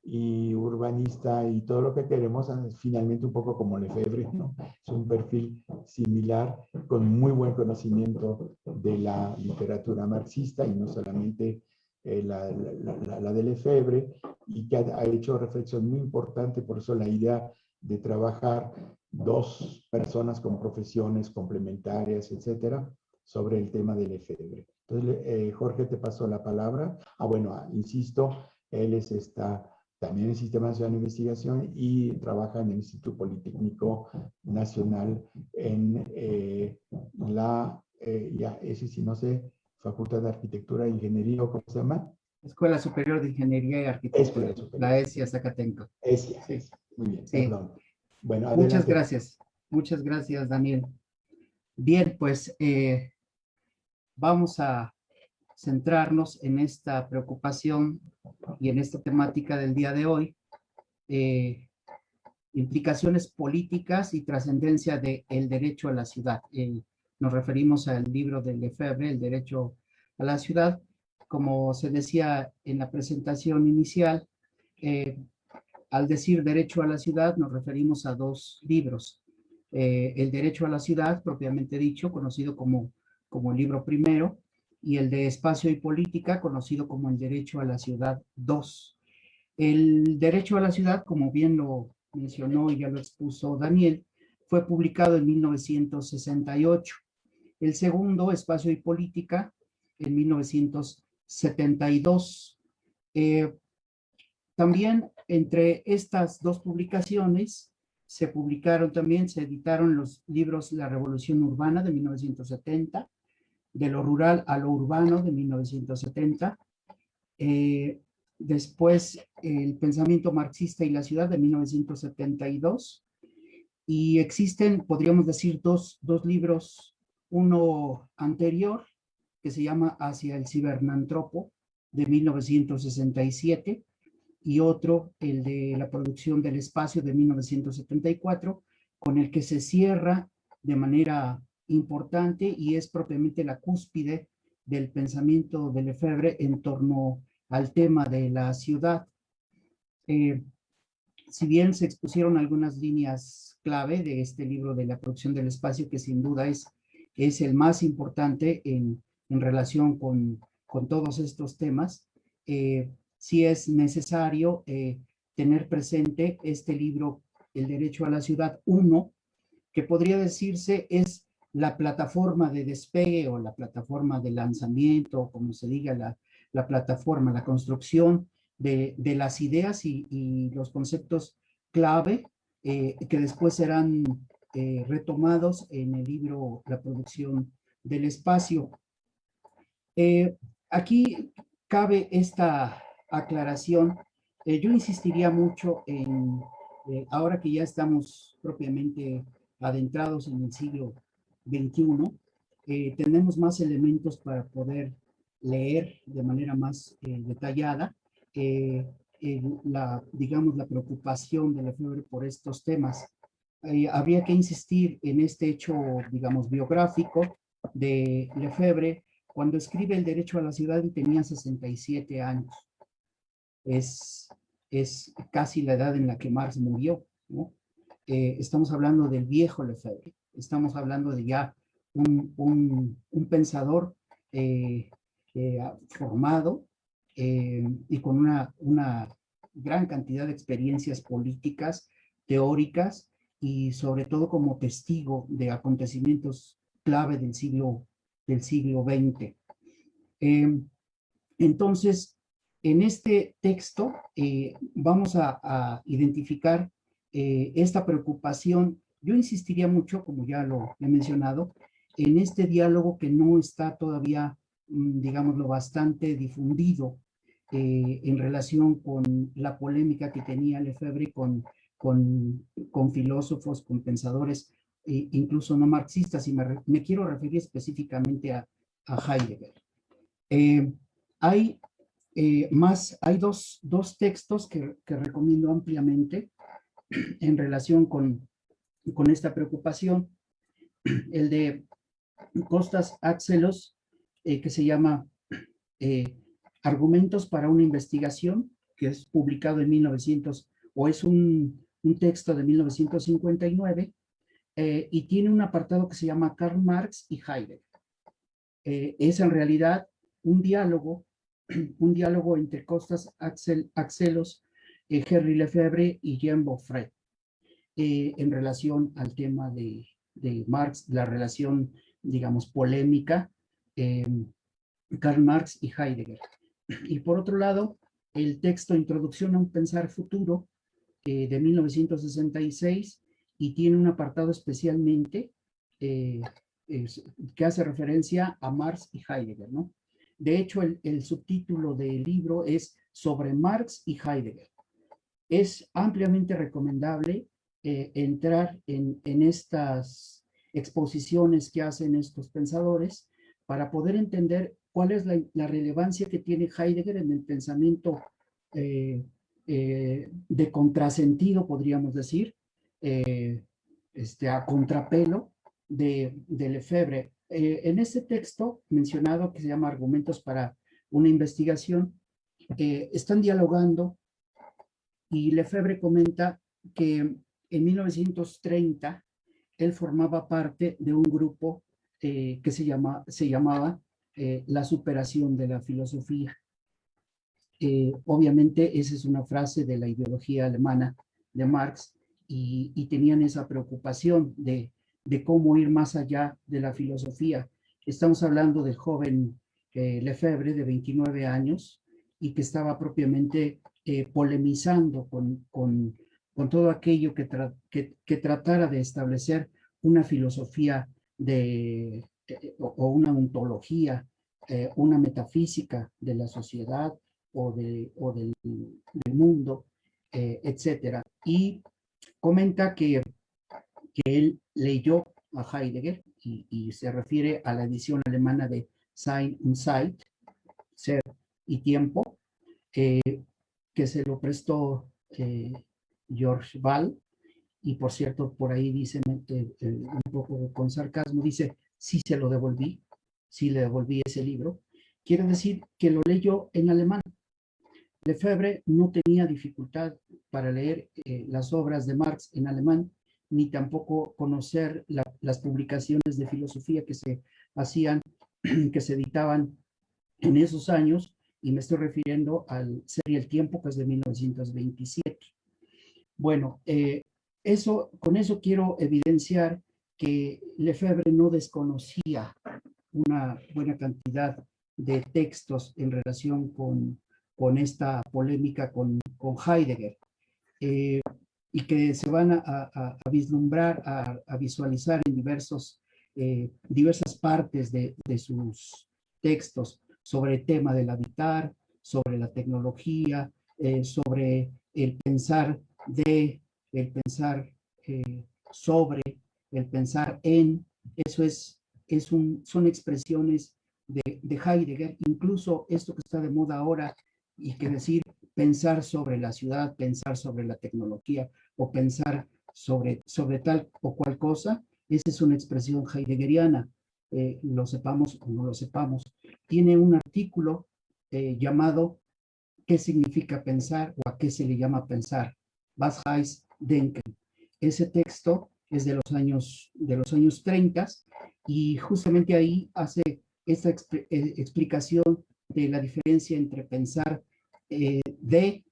y urbanista y todo lo que queremos, finalmente un poco como Lefebvre, ¿no? Es un perfil similar, con muy buen conocimiento de la literatura marxista y no solamente la de Lefebvre, y que ha hecho reflexión muy importante. Por eso la idea de trabajar dos personas con profesiones complementarias, etcétera, sobre el tema de Lefebvre. Entonces, Jorge, te paso la palabra. Bueno, insisto, él también en el Sistema Nacional de Investigación y trabaja en el Instituto Politécnico Nacional en ese sí no sé, Facultad de Arquitectura e Ingeniería, ¿o cómo se llama? Escuela Superior de Ingeniería y Arquitectura, la ESIA Zacatenco. ESIA, sí. Muy bien, Sí. perdón. Bueno, adelante. Muchas gracias, Daniel. Bien, pues vamos a centrarnos en esta preocupación y en esta temática del día de hoy, implicaciones políticas y trascendencia del derecho a la ciudad. Nos referimos al libro de Lefebvre, El derecho a la ciudad. Como se decía en la presentación inicial, al decir derecho a la ciudad nos referimos a dos libros. El derecho a la ciudad, propiamente dicho, conocido como el libro primero, y el de espacio y política, conocido como el derecho a la ciudad 2. El derecho a la ciudad, como bien lo mencionó y ya lo expuso Daniel, fue publicado en 1968. El segundo, espacio y política, en 1972. También entre estas dos publicaciones se editaron los libros La Revolución Urbana de 1970, De lo rural a lo urbano de 1970, después El pensamiento marxista y la ciudad de 1972, y existen, podríamos decir, dos libros, uno anterior que se llama Hacia el cibernantropo de 1967, y otro, el de La producción del espacio de 1974, con el que se cierra de manera importante y es propiamente la cúspide del pensamiento de Lefebvre en torno al tema de la ciudad. Si bien se expusieron algunas líneas clave de este libro de La producción del espacio, que sin duda es el más importante en relación con todos estos temas, sí es necesario tener presente este libro, El derecho a la ciudad 1, que podría decirse es la plataforma de despegue o la plataforma de lanzamiento, como se diga, la plataforma, la construcción de las ideas y los conceptos clave que después serán retomados en el libro La producción del espacio. Aquí cabe esta aclaración. Yo insistiría mucho en, ahora que ya estamos propiamente adentrados en el siglo XXI, tenemos más elementos para poder leer de manera más detallada digamos, la preocupación de Lefebvre por estos temas. Habría que insistir en este hecho, digamos, biográfico de Lefebvre cuando escribe El derecho a la ciudad y tenía 67 años. Es casi la edad en la que Marx murió, ¿no? Estamos hablando del viejo Lefebvre, estamos hablando de ya un pensador formado y con una gran cantidad de experiencias políticas, teóricas y sobre todo como testigo de acontecimientos clave del siglo XX. Entonces, en este texto vamos a identificar esta preocupación. Yo insistiría mucho, como ya lo he mencionado, en este diálogo que no está todavía, digámoslo, bastante difundido en relación con la polémica que tenía Lefebvre con filósofos, con pensadores, incluso no marxistas, y me quiero referir específicamente a Heidegger. Hay hay dos textos que recomiendo ampliamente en relación con esta preocupación. El de Costas Axelos, que se llama Argumentos para una investigación, que es publicado en 1900, o es un texto de 1959, y tiene un apartado que se llama Karl Marx y Heidegger. Es en realidad un diálogo entre Costas Axelos, Henri Lefebvre y Jean Beaufret, en relación al tema de Marx, la relación, digamos, polémica, Karl Marx y Heidegger. Y por otro lado, el texto Introducción a un pensar futuro, de 1966, y tiene un apartado especialmente que hace referencia a Marx y Heidegger, ¿no? De hecho, el subtítulo del libro es Sobre Marx y Heidegger. Es ampliamente recomendable entrar en estas exposiciones que hacen estos pensadores para poder entender cuál es la relevancia que tiene Heidegger en el pensamiento de contrasentido, podríamos decir, a contrapelo de Lefebvre. En este texto mencionado, que se llama Argumentos para una investigación, están dialogando, y Lefebvre comenta que en 1930 él formaba parte de un grupo que se llamaba La superación de la filosofía. Obviamente esa es una frase de la ideología alemana de Marx, y tenían esa preocupación de cómo ir más allá de la filosofía. Estamos hablando del joven Lefebvre, de 29 años, y que estaba propiamente polemizando con todo aquello que tratara de establecer una filosofía o una ontología, una metafísica de la sociedad o del mundo, etcétera. Y comenta que él leyó a Heidegger, y se refiere a la edición alemana de Sein und Zeit, Ser y Tiempo, que se lo prestó George Ball, y por cierto, por ahí dice, un poco con sarcasmo, dice, sí se lo devolví, sí le devolví ese libro. Quiere decir que lo leyó en alemán. Lefebvre no tenía dificultad para leer las obras de Marx en alemán, ni tampoco conocer las publicaciones de filosofía que se hacían, que se editaban en esos años, y me estoy refiriendo al Ser y el Tiempo, que es de 1927. Bueno, con eso quiero evidenciar que Lefebvre no desconocía una buena cantidad de textos en relación con esta polémica con Heidegger, y que se van a vislumbrar, a visualizar en diversas partes de sus textos, sobre el tema del habitar, sobre la tecnología, sobre el pensar sobre, el pensar en. Eso son expresiones de Heidegger. Incluso esto que está de moda ahora, y que decir pensar sobre la ciudad, pensar sobre la tecnología, o pensar sobre tal o cual cosa, esa es una expresión heideggeriana, lo sepamos o no lo sepamos. Tiene un artículo llamado ¿Qué significa pensar, o a qué se le llama pensar? Was heißt denken? Ese texto es de los años 30, y justamente ahí hace esta explicación de la diferencia entre pensar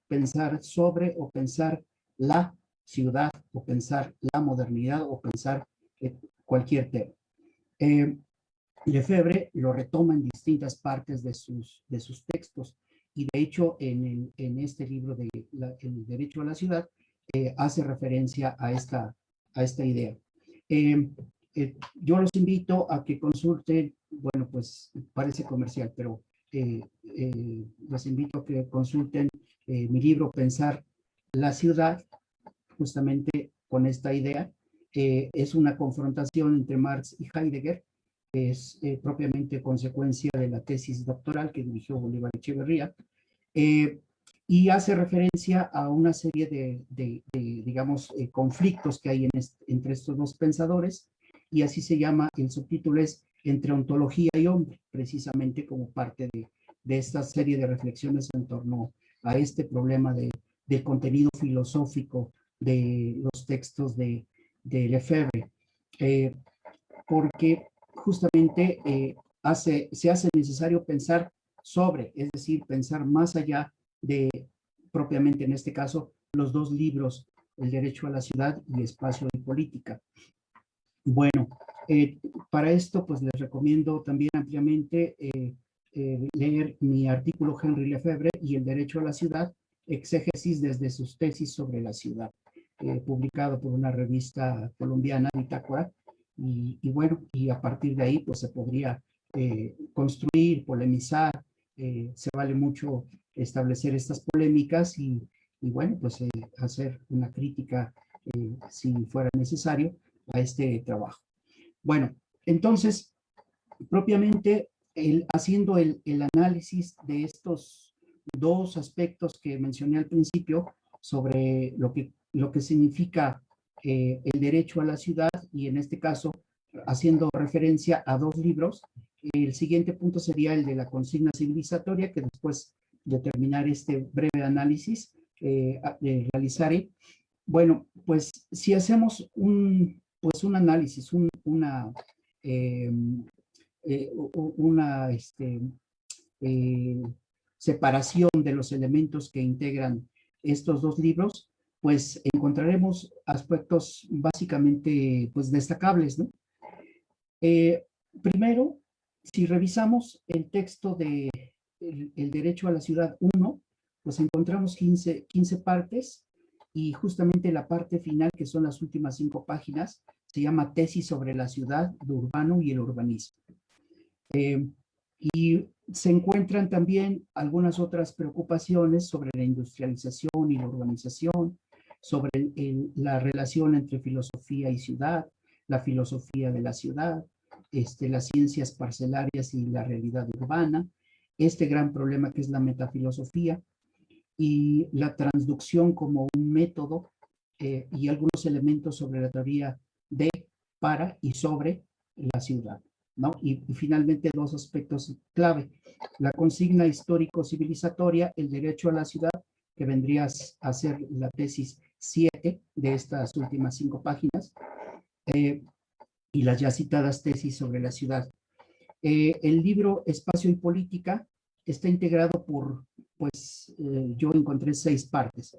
pensar sobre, o pensar la ciudad, o pensar la modernidad, o pensar cualquier tema. Lefebvre lo retoma en distintas partes de sus textos, y de hecho en este libro de El derecho a la ciudad, hace referencia a esta idea. Yo los invito a que consulten, bueno, pues parece comercial, pero los invito a que consulten mi libro Pensar la ciudad, justamente con esta idea. Es una confrontación entre Marx y Heidegger, que es propiamente consecuencia de la tesis doctoral que dirigió Bolívar Echeverría, y hace referencia a una serie digamos, conflictos que hay entre estos dos pensadores, y así se llama, el subtítulo es Entre ontología y hombre, precisamente como parte de esta serie de reflexiones en torno a este problema del contenido filosófico de los textos de Lefebvre, porque justamente se hace necesario pensar sobre, es decir, pensar más allá de, propiamente en este caso, los dos libros, El derecho a la ciudad y Espacio y política. Bueno, para esto pues les recomiendo también ampliamente leer mi artículo Henry Lefebvre y el derecho a la ciudad, exégesis desde sus tesis sobre la ciudad, publicado por una revista colombiana, Bitácora, y bueno, y a partir de ahí pues se podría construir, polemizar, se vale mucho establecer estas polémicas y bueno, pues hacer una crítica si fuera necesario a este trabajo. Bueno, entonces, propiamente haciendo el análisis de estos dos aspectos que mencioné al principio sobre lo que significa el derecho a la ciudad y en este caso haciendo referencia a dos libros, el siguiente punto sería el de la consigna civilizatoria, que después de terminar este breve análisis realizaré. Bueno, pues si hacemos un análisis, eh, una eh, separación de los elementos que integran estos dos libros, pues encontraremos aspectos básicamente pues destacables, ¿no? Primero, si revisamos el texto de el derecho a la ciudad 1, pues encontramos 15 partes y justamente la parte final, que son las últimas 5 páginas, se llama Tesis sobre la ciudad, lo urbano y el urbanismo. Y se encuentran también algunas otras preocupaciones sobre la industrialización y la urbanización, sobre la relación entre filosofía y ciudad, la filosofía de la ciudad, las ciencias parcelarias y la realidad urbana, este gran problema que es la metafilosofía y la transducción como un método y algunos elementos sobre la teoría de, para y sobre la ciudad, ¿no? Y finalmente dos aspectos clave, la consigna histórico-civilizatoria, el derecho a la ciudad, que vendría a ser la tesis 7 de estas últimas 5 páginas, y las ya citadas tesis sobre la ciudad. El libro Espacio y Política está integrado por, pues, yo encontré 6 partes.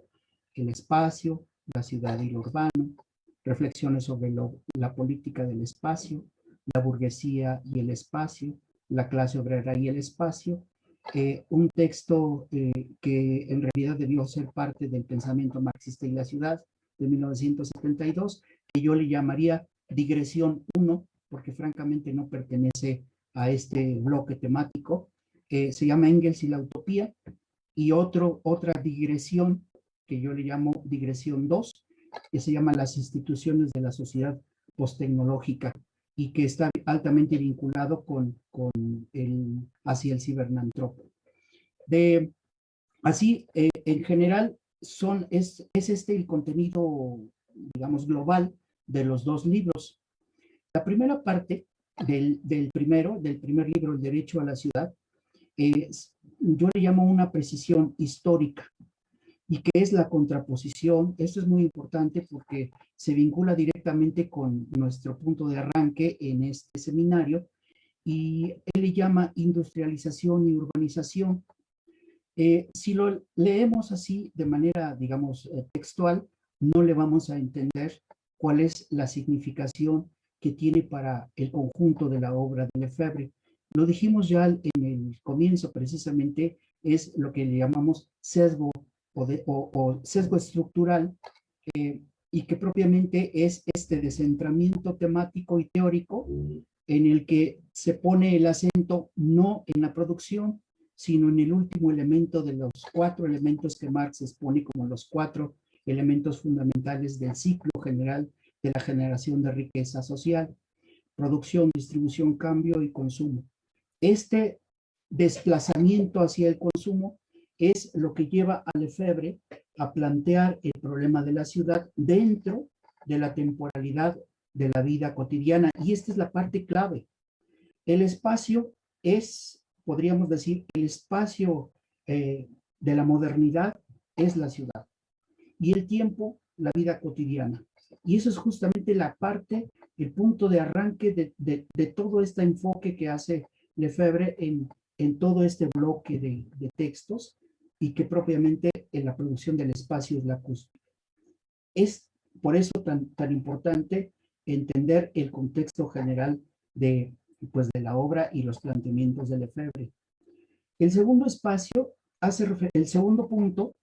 El espacio, la ciudad y lo urbano, reflexiones sobre la política del espacio, la burguesía y el espacio, la clase obrera y el espacio, un texto que en realidad debió ser parte del pensamiento marxista y la ciudad de 1972, que yo le llamaría digresión 1, porque francamente no pertenece a este bloque temático, se llama Engels y la utopía, y otra digresión que yo le llamo digresión 2, que se llama las instituciones de la sociedad posttecnológica y que está altamente vinculado hacia el cibernantropo. Así, en general, es este el contenido, digamos, global de los dos libros. La primera parte del primer libro, El derecho a la ciudad, yo le llamo una precisión histórica y que es la contraposición. Esto es muy importante porque se vincula directamente con nuestro punto de arranque en este seminario y él le llama industrialización y urbanización. Si lo leemos así de manera, digamos, textual, no le vamos a entender cuál es la significación que tiene para el conjunto de la obra de Lefebvre. Lo dijimos ya en el comienzo, precisamente, es lo que le llamamos sesgo o sesgo estructural y que propiamente es este descentramiento temático y teórico en el que se pone el acento no en la producción, sino en el último elemento de los 4 elementos que Marx expone como los 4 elementos fundamentales del ciclo general de la generación de riqueza social: producción, distribución, cambio y consumo. Este desplazamiento hacia el consumo es lo que lleva a Lefebvre a plantear el problema de la ciudad dentro de la temporalidad de la vida cotidiana. Y esta es la parte clave. El espacio es, podríamos decir, el espacio de la modernidad es la ciudad. Y el tiempo, la vida cotidiana. Y eso es justamente la parte, el punto de arranque de todo este enfoque que hace Lefebvre en todo este bloque de textos, y que propiamente en la producción del espacio es la cúspide. Es por eso tan importante entender el contexto general pues, de la obra y los planteamientos de Lefebvre. El segundo espacio el segundo punto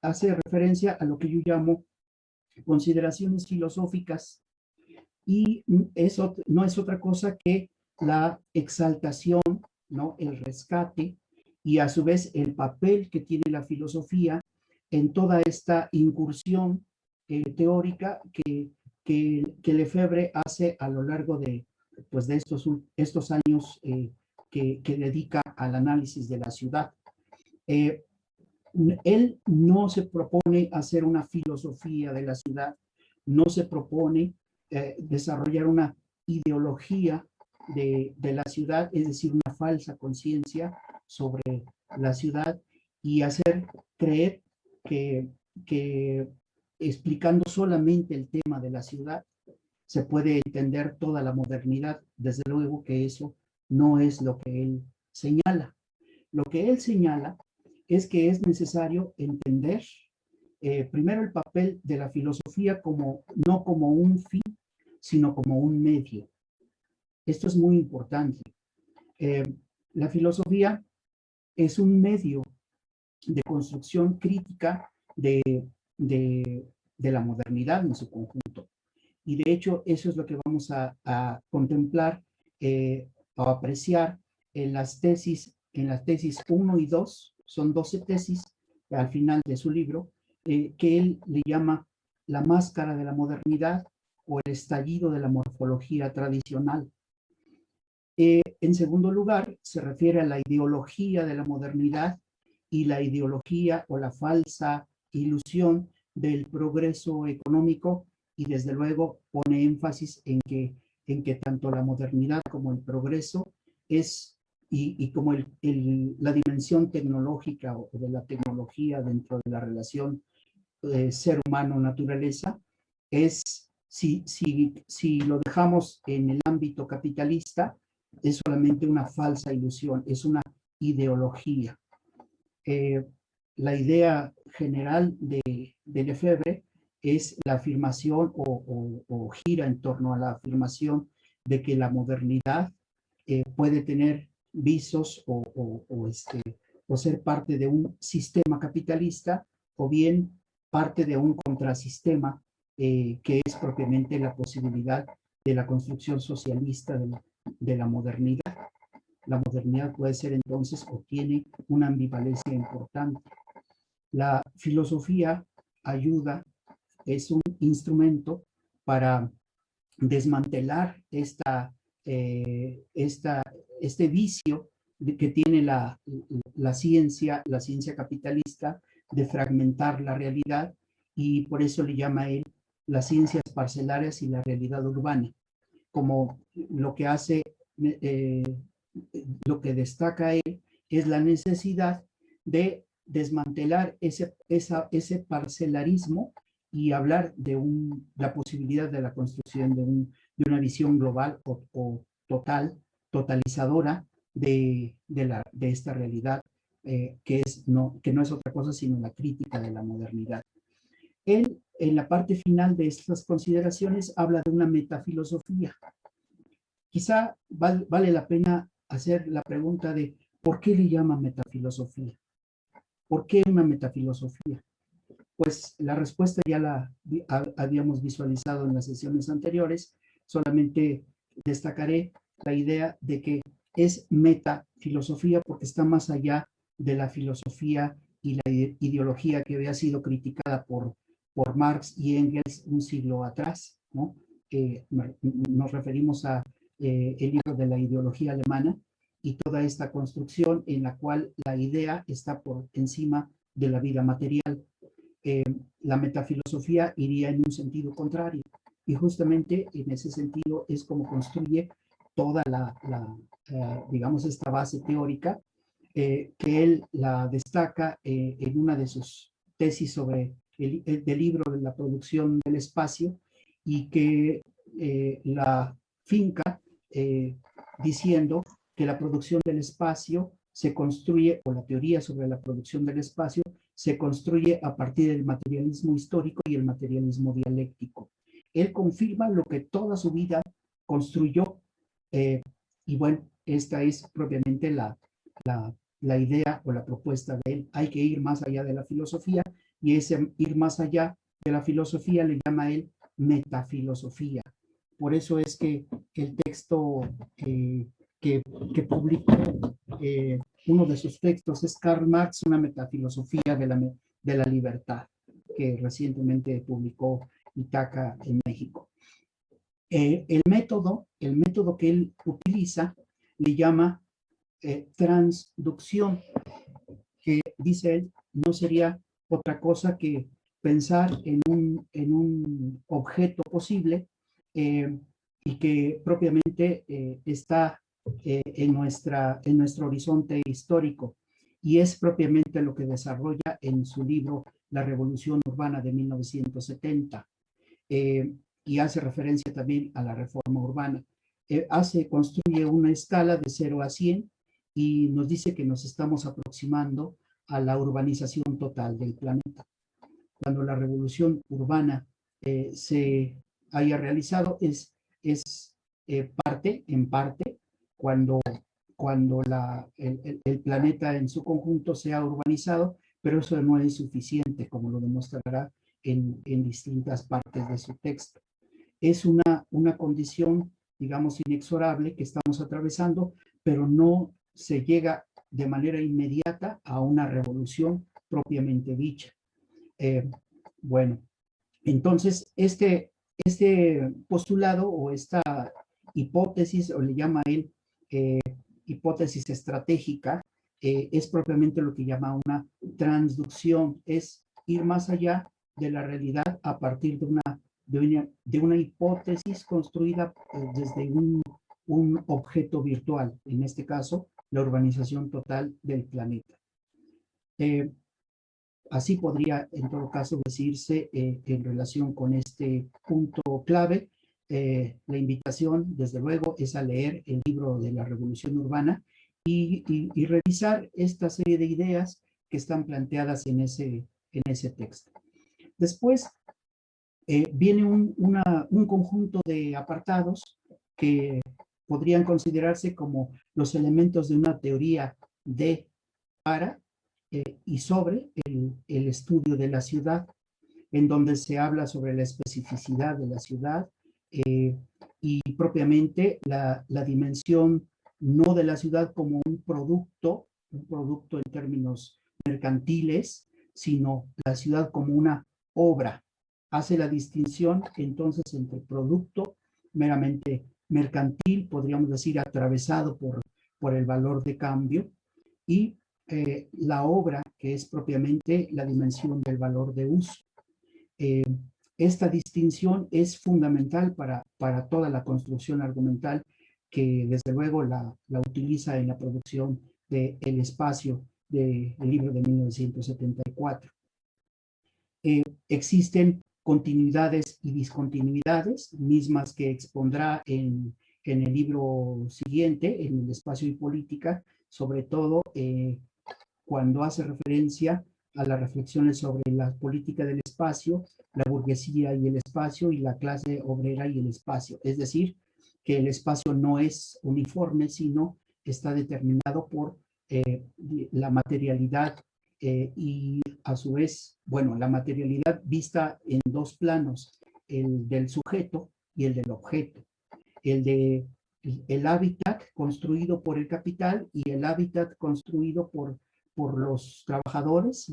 hace referencia a lo que yo llamo consideraciones filosóficas, y eso no es otra cosa que la exaltación, ¿no? El rescate y a su vez el papel que tiene la filosofía en toda esta incursión teórica que Lefebvre hace a lo largo pues de estos años que dedica al análisis de la ciudad. Él no se propone hacer una filosofía de la ciudad, no se propone desarrollar una ideología de la ciudad, es decir, una falsa conciencia sobre la ciudad, y hacer creer que explicando solamente el tema de la ciudad se puede entender toda la modernidad. Desde luego que eso no es lo que él señala. Lo que él señala es que es necesario entender primero el papel de la filosofía no como un fin, sino como un medio. Esto es muy importante. La filosofía es un medio de construcción crítica de la modernidad en su conjunto. Y de hecho, eso es lo que vamos a contemplar o apreciar en las tesis 1 y 2. Son 12 tesis al final de su libro, que él le llama la máscara de la modernidad o el estallido de la morfología tradicional. En segundo lugar, se refiere a la ideología de la modernidad y la ideología o la falsa ilusión del progreso económico, y desde luego pone énfasis en que tanto la modernidad como el progreso y como la dimensión tecnológica o de la tecnología dentro de la relación ser humano-naturaleza si lo dejamos en el ámbito capitalista, es solamente una falsa ilusión, es una ideología. La idea general de Lefebvre es la afirmación o gira en torno a la afirmación de que la modernidad puede tener visos o ser parte de un sistema capitalista, o bien parte de un contrasistema que es propiamente la posibilidad de la construcción socialista de la modernidad. La modernidad puede ser entonces, o tiene una ambivalencia importante. La filosofía ayuda, es un instrumento para desmantelar este vicio que tiene la ciencia capitalista de fragmentar la realidad, y por eso le llama a él las ciencias parcelarias y la realidad urbana, como lo que hace, lo que destaca él es la necesidad de desmantelar ese parcelarismo y hablar de la posibilidad de la construcción de una visión global o totalizadora de esta realidad, que no es otra cosa sino la crítica de la modernidad. Él, en la parte final de estas consideraciones, habla de una metafilosofía. Quizá vale la pena hacer la pregunta de ¿por qué le llama metafilosofía? ¿Por qué una metafilosofía? Pues la respuesta ya la habíamos visualizado en las sesiones anteriores. Solamente destacaré la idea de que es metafilosofía porque está más allá de la filosofía y la ideología que había sido criticada por Marx y Engels un siglo atrás, ¿no? Nos referimos a el libro de la ideología alemana y toda esta construcción en la cual la idea está por encima de la vida material. La metafilosofía iría en un sentido contrario y justamente en ese sentido es como construye toda digamos, esta base teórica que él la destaca en una de sus tesis sobre del libro de la producción del espacio y que la finca diciendo que la producción del espacio se construye, o la teoría sobre la producción del espacio, se construye a partir del materialismo histórico y el materialismo dialéctico. Él confirma lo que toda su vida construyó y bueno, esta es propiamente la idea o la propuesta de él. Hay que ir más allá de la filosofía y ese ir más allá de la filosofía le llama él metafilosofía. Por eso es que el texto que publicó, uno de sus textos es Karl Marx, una metafilosofía de la libertad, que recientemente publicó Itaca en México. El método que él utiliza le llama transducción, que dice él, no sería otra cosa que pensar en un objeto posible y que propiamente está en nuestro horizonte histórico. Y es propiamente lo que desarrolla en su libro La Revolución Urbana de 1970. Y hace referencia también a la reforma urbana. Construye una escala de 0 a 100 y nos dice que nos estamos aproximando a la urbanización total del planeta. Cuando la revolución urbana se haya realizado, es parte, en parte, cuando el planeta en su conjunto sea urbanizado, pero eso no es suficiente, como lo demostrará en distintas partes de su texto. Es una condición, digamos, inexorable que estamos atravesando, pero no se llega de manera inmediata a una revolución propiamente dicha. Bueno, entonces este postulado o esta hipótesis, o le llama él hipótesis estratégica, es propiamente lo que llama una transducción, es ir más allá de la realidad a partir de una hipótesis construida desde un objeto virtual, en este caso, la urbanización total del planeta. Así podría, en todo caso, decirse en relación con este punto clave. La invitación, desde luego, es a leer el libro de la Revolución Urbana y revisar esta serie de ideas que están planteadas en ese texto. Después viene un conjunto de apartados que podrían considerarse como los elementos de una teoría de, para y sobre el estudio de la ciudad, en donde se habla sobre la especificidad de la ciudad y propiamente la dimensión no de la ciudad como un producto en términos mercantiles, sino la ciudad como una obra. Hace la distinción entonces entre producto meramente mercantil, podríamos decir atravesado por el valor de cambio, y la obra, que es propiamente la dimensión del valor de uso. Esta distinción es fundamental para toda la construcción argumental que desde luego la utiliza en la producción de El Espacio del libro de 1974. Existen continuidades y discontinuidades, mismas que expondrá en el libro siguiente, en El Espacio y Política, sobre todo cuando hace referencia a las reflexiones sobre la política del espacio, la burguesía y el espacio, y la clase obrera y el espacio. Es decir, que el espacio no es uniforme, sino está determinado por la materialidad y a su vez, bueno, la materialidad vista en dos planos, el del sujeto y el del objeto, el hábitat construido por el capital y el hábitat construido por los trabajadores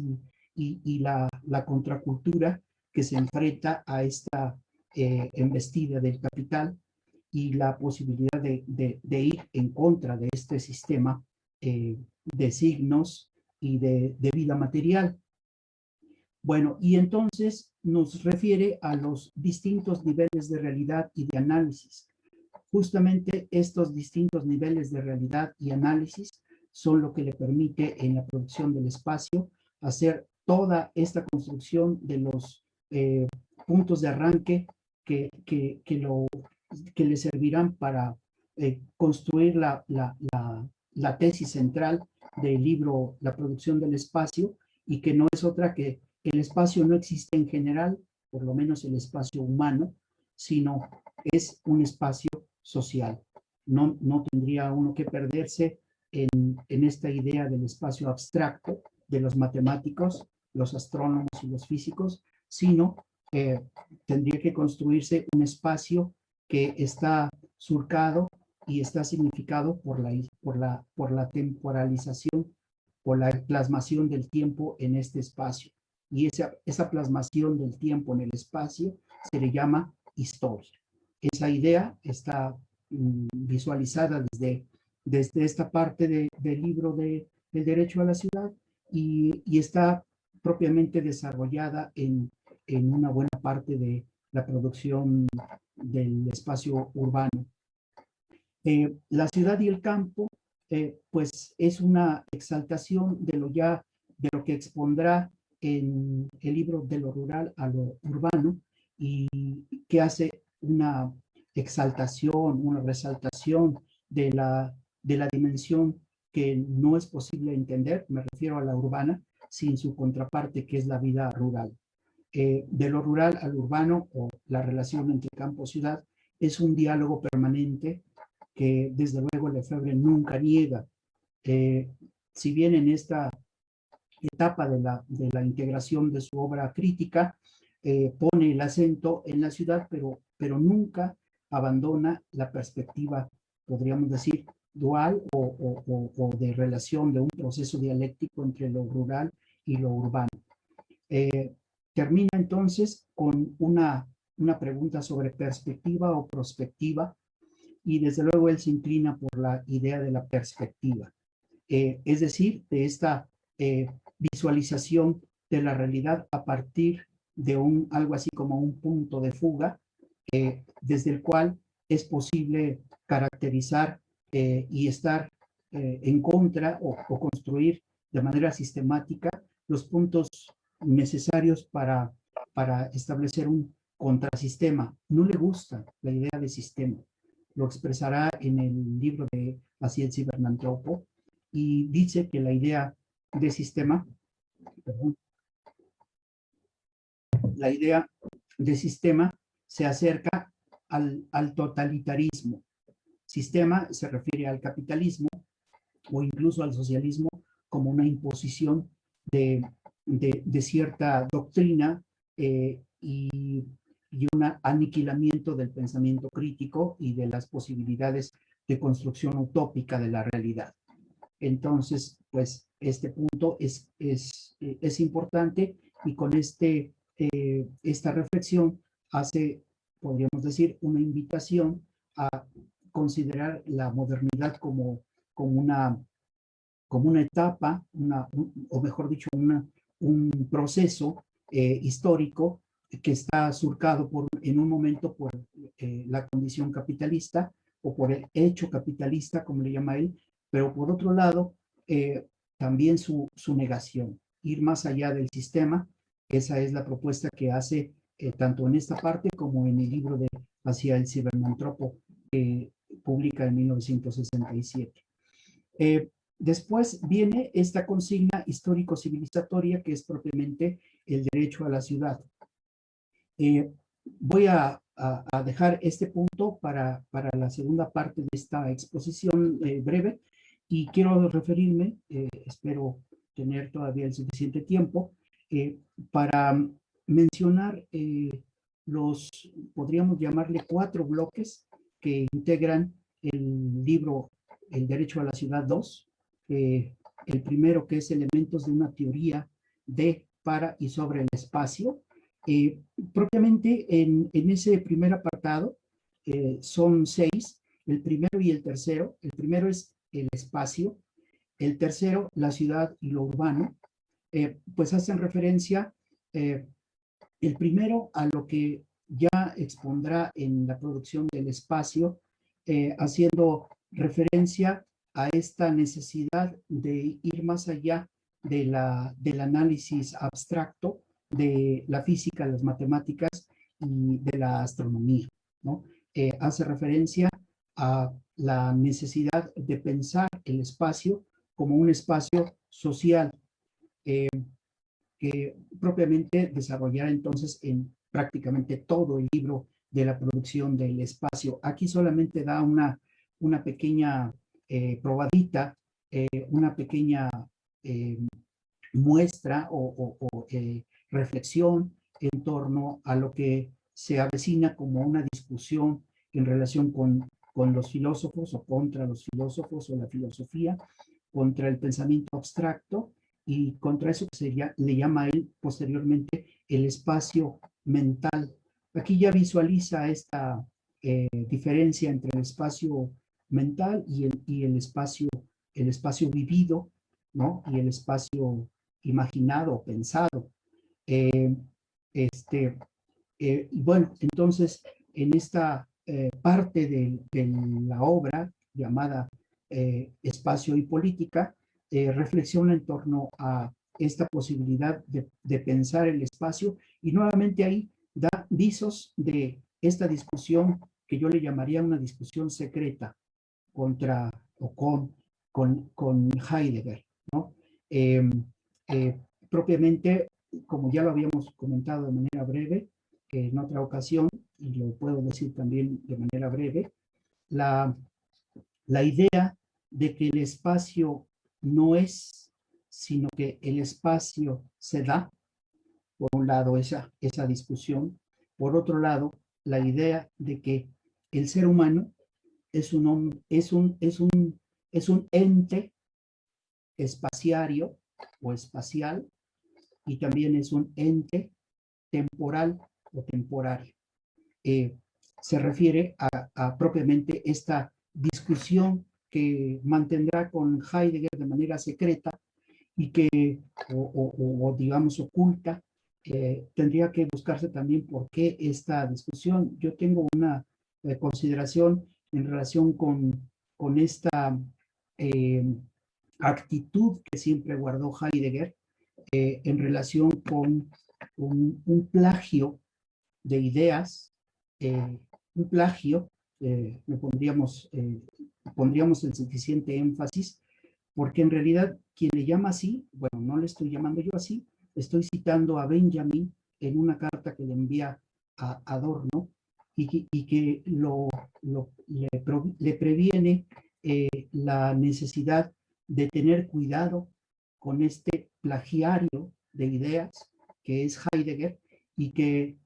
y la contracultura que se enfrenta a esta embestida del capital y la posibilidad de ir en contra de este sistema de signos y de vida material. Bueno, y entonces nos refiere a los distintos niveles de realidad y de análisis. Justamente estos distintos niveles de realidad y análisis son lo que le permite en la producción del espacio hacer toda esta construcción de los puntos de arranque que le servirán para construir la tesis central del libro La producción del espacio, y que no es otra que el espacio no existe en general, por lo menos el espacio humano, sino es un espacio social. No tendría uno que perderse en esta idea del espacio abstracto de los matemáticos, los astrónomos y los físicos, sino tendría que construirse un espacio que está surcado y está significado por la temporalización, por la plasmación del tiempo en este espacio. Y esa plasmación del tiempo en el espacio se le llama historia. Esa idea está visualizada desde esta parte del libro del derecho a la ciudad y está propiamente desarrollada en una buena parte de la producción del espacio urbano. La ciudad y el campo, pues es una exaltación de lo que expondrá en el libro De lo rural a lo urbano, y que hace una exaltación, una resaltación de la dimensión que no es posible entender, me refiero a la urbana, sin su contraparte que es la vida rural. De lo rural al urbano, o la relación entre campo y ciudad, es un diálogo permanente que desde luego Lefebvre nunca niega. Si bien en esta etapa de la integración de su obra crítica pone el acento en la ciudad, pero nunca abandona la perspectiva, podríamos decir, dual o de relación de un proceso dialéctico entre lo rural y lo urbano. Termina entonces con una pregunta sobre perspectiva o prospectiva, y desde luego él se inclina por la idea de la perspectiva, es decir, de esta visualización de la realidad a partir de algo así como un punto de fuga, desde el cual es posible caracterizar y estar en contra o construir de manera sistemática los puntos necesarios para establecer un contrasistema. No le gusta la idea de sistema. Lo expresará en el libro de Así el cibernantropo, y dice que la idea de sistema, la idea de sistema se acerca al totalitarismo. Sistema se refiere al capitalismo o incluso al socialismo como una imposición de cierta doctrina y un aniquilamiento del pensamiento crítico y de las posibilidades de construcción utópica de la realidad. Entonces, pues este punto es importante, y con esta reflexión hace, podríamos decir, una invitación a considerar la modernidad como una etapa, o mejor dicho, un proceso histórico que está surcado en un momento por la condición capitalista o por el hecho capitalista, como le llama él, pero por otro lado, también su negación, ir más allá del sistema. Esa es la propuesta que hace tanto en esta parte como en el libro de Hacia el cibernantropo, que publica en 1967. Después viene esta consigna histórico-civilizatoria, que es propiamente el derecho a la ciudad. Voy a dejar este punto para la segunda parte de esta exposición breve, y quiero referirme, espero tener todavía el suficiente tiempo para mencionar podríamos llamarle 4 bloques que integran el libro El Derecho a la Ciudad 2. El primero, que es elementos de una teoría de, para y sobre el espacio. Propiamente en ese primer apartado son 6, el primero y el tercero. El primero es el espacio, el tercero, la ciudad y lo urbano, pues hacen referencia, el primero, a lo que ya expondrá en la producción del espacio, haciendo referencia a esta necesidad de ir más allá del análisis abstracto de la física, las matemáticas y de la astronomía, ¿no? Hace referencia a la necesidad de pensar el espacio como un espacio social, que propiamente desarrollará entonces en prácticamente todo el libro de la producción del espacio. Aquí solamente da una pequeña probadita, una pequeña eh, muestra o reflexión en torno a lo que se avecina como una discusión en relación con los filósofos o contra los filósofos o la filosofía, contra el pensamiento abstracto y contra eso que le llama él posteriormente el espacio mental. Aquí ya visualiza esta diferencia entre el espacio mental y el espacio vivido, ¿no? Y el espacio imaginado, pensado. Eh, este, bueno, entonces, en esta parte de la obra llamada Espacio y Política, reflexiona en torno a esta posibilidad de pensar el espacio y nuevamente ahí da visos de esta discusión que yo le llamaría una discusión secreta contra o con Heidegger, ¿no? Eh, eh, Propiamente, como ya lo habíamos comentado de manera breve en otra ocasión, y lo puedo decir también de manera breve, la, la idea de que el espacio no es, sino que el espacio se da, por un lado esa discusión, por otro lado, la idea de que el ser humano es un ente espaciario o espacial y también es un ente temporal o temporario. Eh, Se refiere a propiamente esta discusión que mantendrá con Heidegger de manera secreta y que, o digamos, oculta. Tendría que buscarse también por qué esta discusión. Yo tengo una consideración en relación con esta eh, actitud que siempre guardó Heidegger en relación con un plagio de ideas, un plagio, pondríamos el suficiente énfasis, porque en realidad quien le llama así, bueno, no le estoy llamando yo así, estoy citando a Benjamin en una carta que le envía a Adorno y que le previene la necesidad de tener cuidado con este plagiario de ideas que es Heidegger y que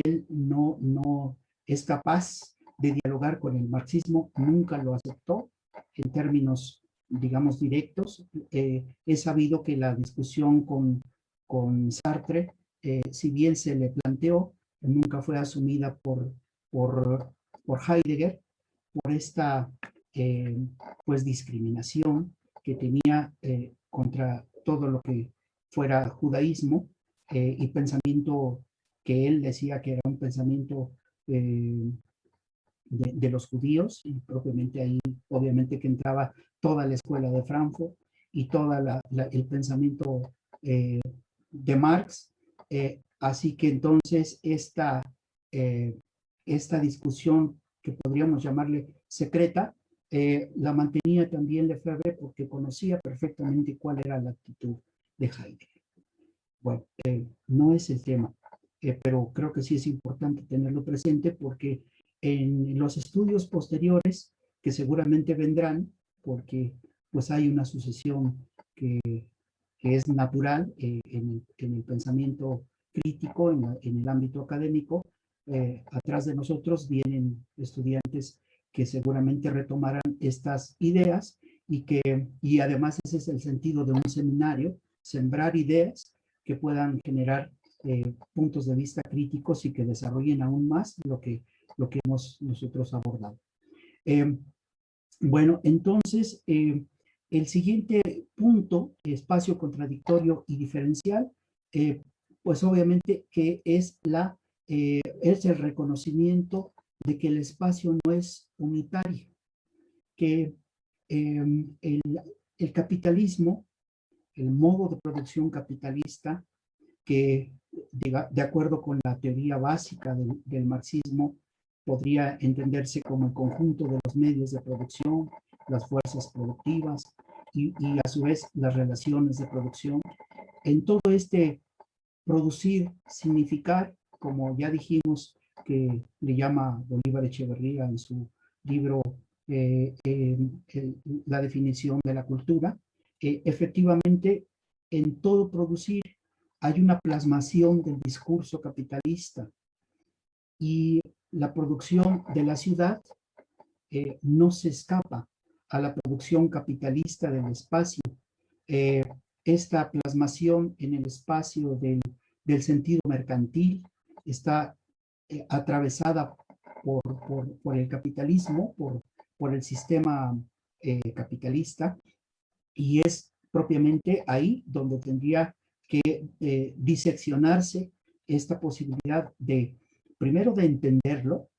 él no es capaz de dialogar con el marxismo, nunca lo aceptó en términos, digamos, directos. He sabido que la discusión con Sartre, si bien se le planteó, nunca fue asumida por Heidegger, por esta pues discriminación que tenía contra todo lo que fuera judaísmo y pensamiento que él decía que era un pensamiento de los judíos, y propiamente ahí obviamente que entraba toda la escuela de Frankfurt y todo el pensamiento de Marx. Así que entonces esta discusión que podríamos llamarle secreta, la mantenía también Lefebvre porque conocía perfectamente cuál era la actitud de Heidegger. Bueno, no es el tema, pero creo que sí es importante tenerlo presente porque en los estudios posteriores, que seguramente vendrán, porque pues hay una sucesión que que es natural en el pensamiento crítico, en el ámbito académico. Atrás de nosotros vienen estudiantes que seguramente retomarán estas ideas y además ese es el sentido de un seminario, sembrar ideas que puedan generar puntos de vista críticos y que desarrollen aún más lo que hemos nosotros abordado. Bueno, entonces, el siguiente punto, espacio contradictorio y diferencial, pues obviamente que es el reconocimiento de que el espacio no es unitario, que el capitalismo, el modo de producción capitalista, que de acuerdo con la teoría básica del marxismo, podría entenderse como el conjunto de los medios de producción, las fuerzas productivas y a su vez las relaciones de producción. En todo este producir, significar, como ya dijimos que le llama Bolívar Echeverría en su libro La definición de la cultura, efectivamente en todo producir hay una plasmación del discurso capitalista y la producción de la ciudad no se escapa a la producción capitalista del espacio. Esta plasmación en el espacio del sentido mercantil está atravesada por el capitalismo, por el sistema capitalista, y es propiamente ahí donde tendría que diseccionarse esta posibilidad primero de entenderlo,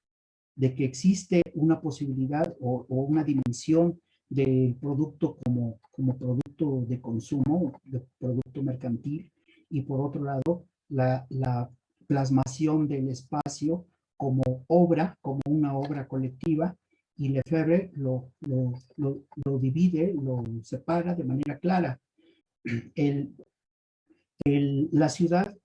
de que existe una posibilidad o una dimensión del producto como producto de consumo, de producto mercantil, y por otro lado, la plasmación del espacio como obra, como una obra colectiva, y Lefebvre lo divide, lo separa de manera clara. La ciudad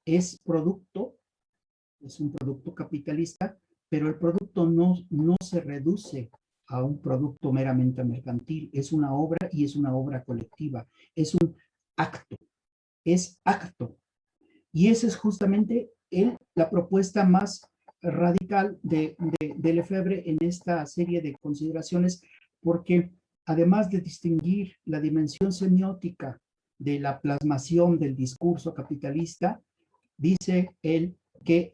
es un producto capitalista, pero el producto no se reduce a un producto meramente mercantil, es una obra y es una obra colectiva, es un acto, es acto. Y esa es justamente la propuesta más radical de Lefebvre en esta serie de consideraciones, porque además de distinguir la dimensión semiótica de la plasmación del discurso capitalista, dice él que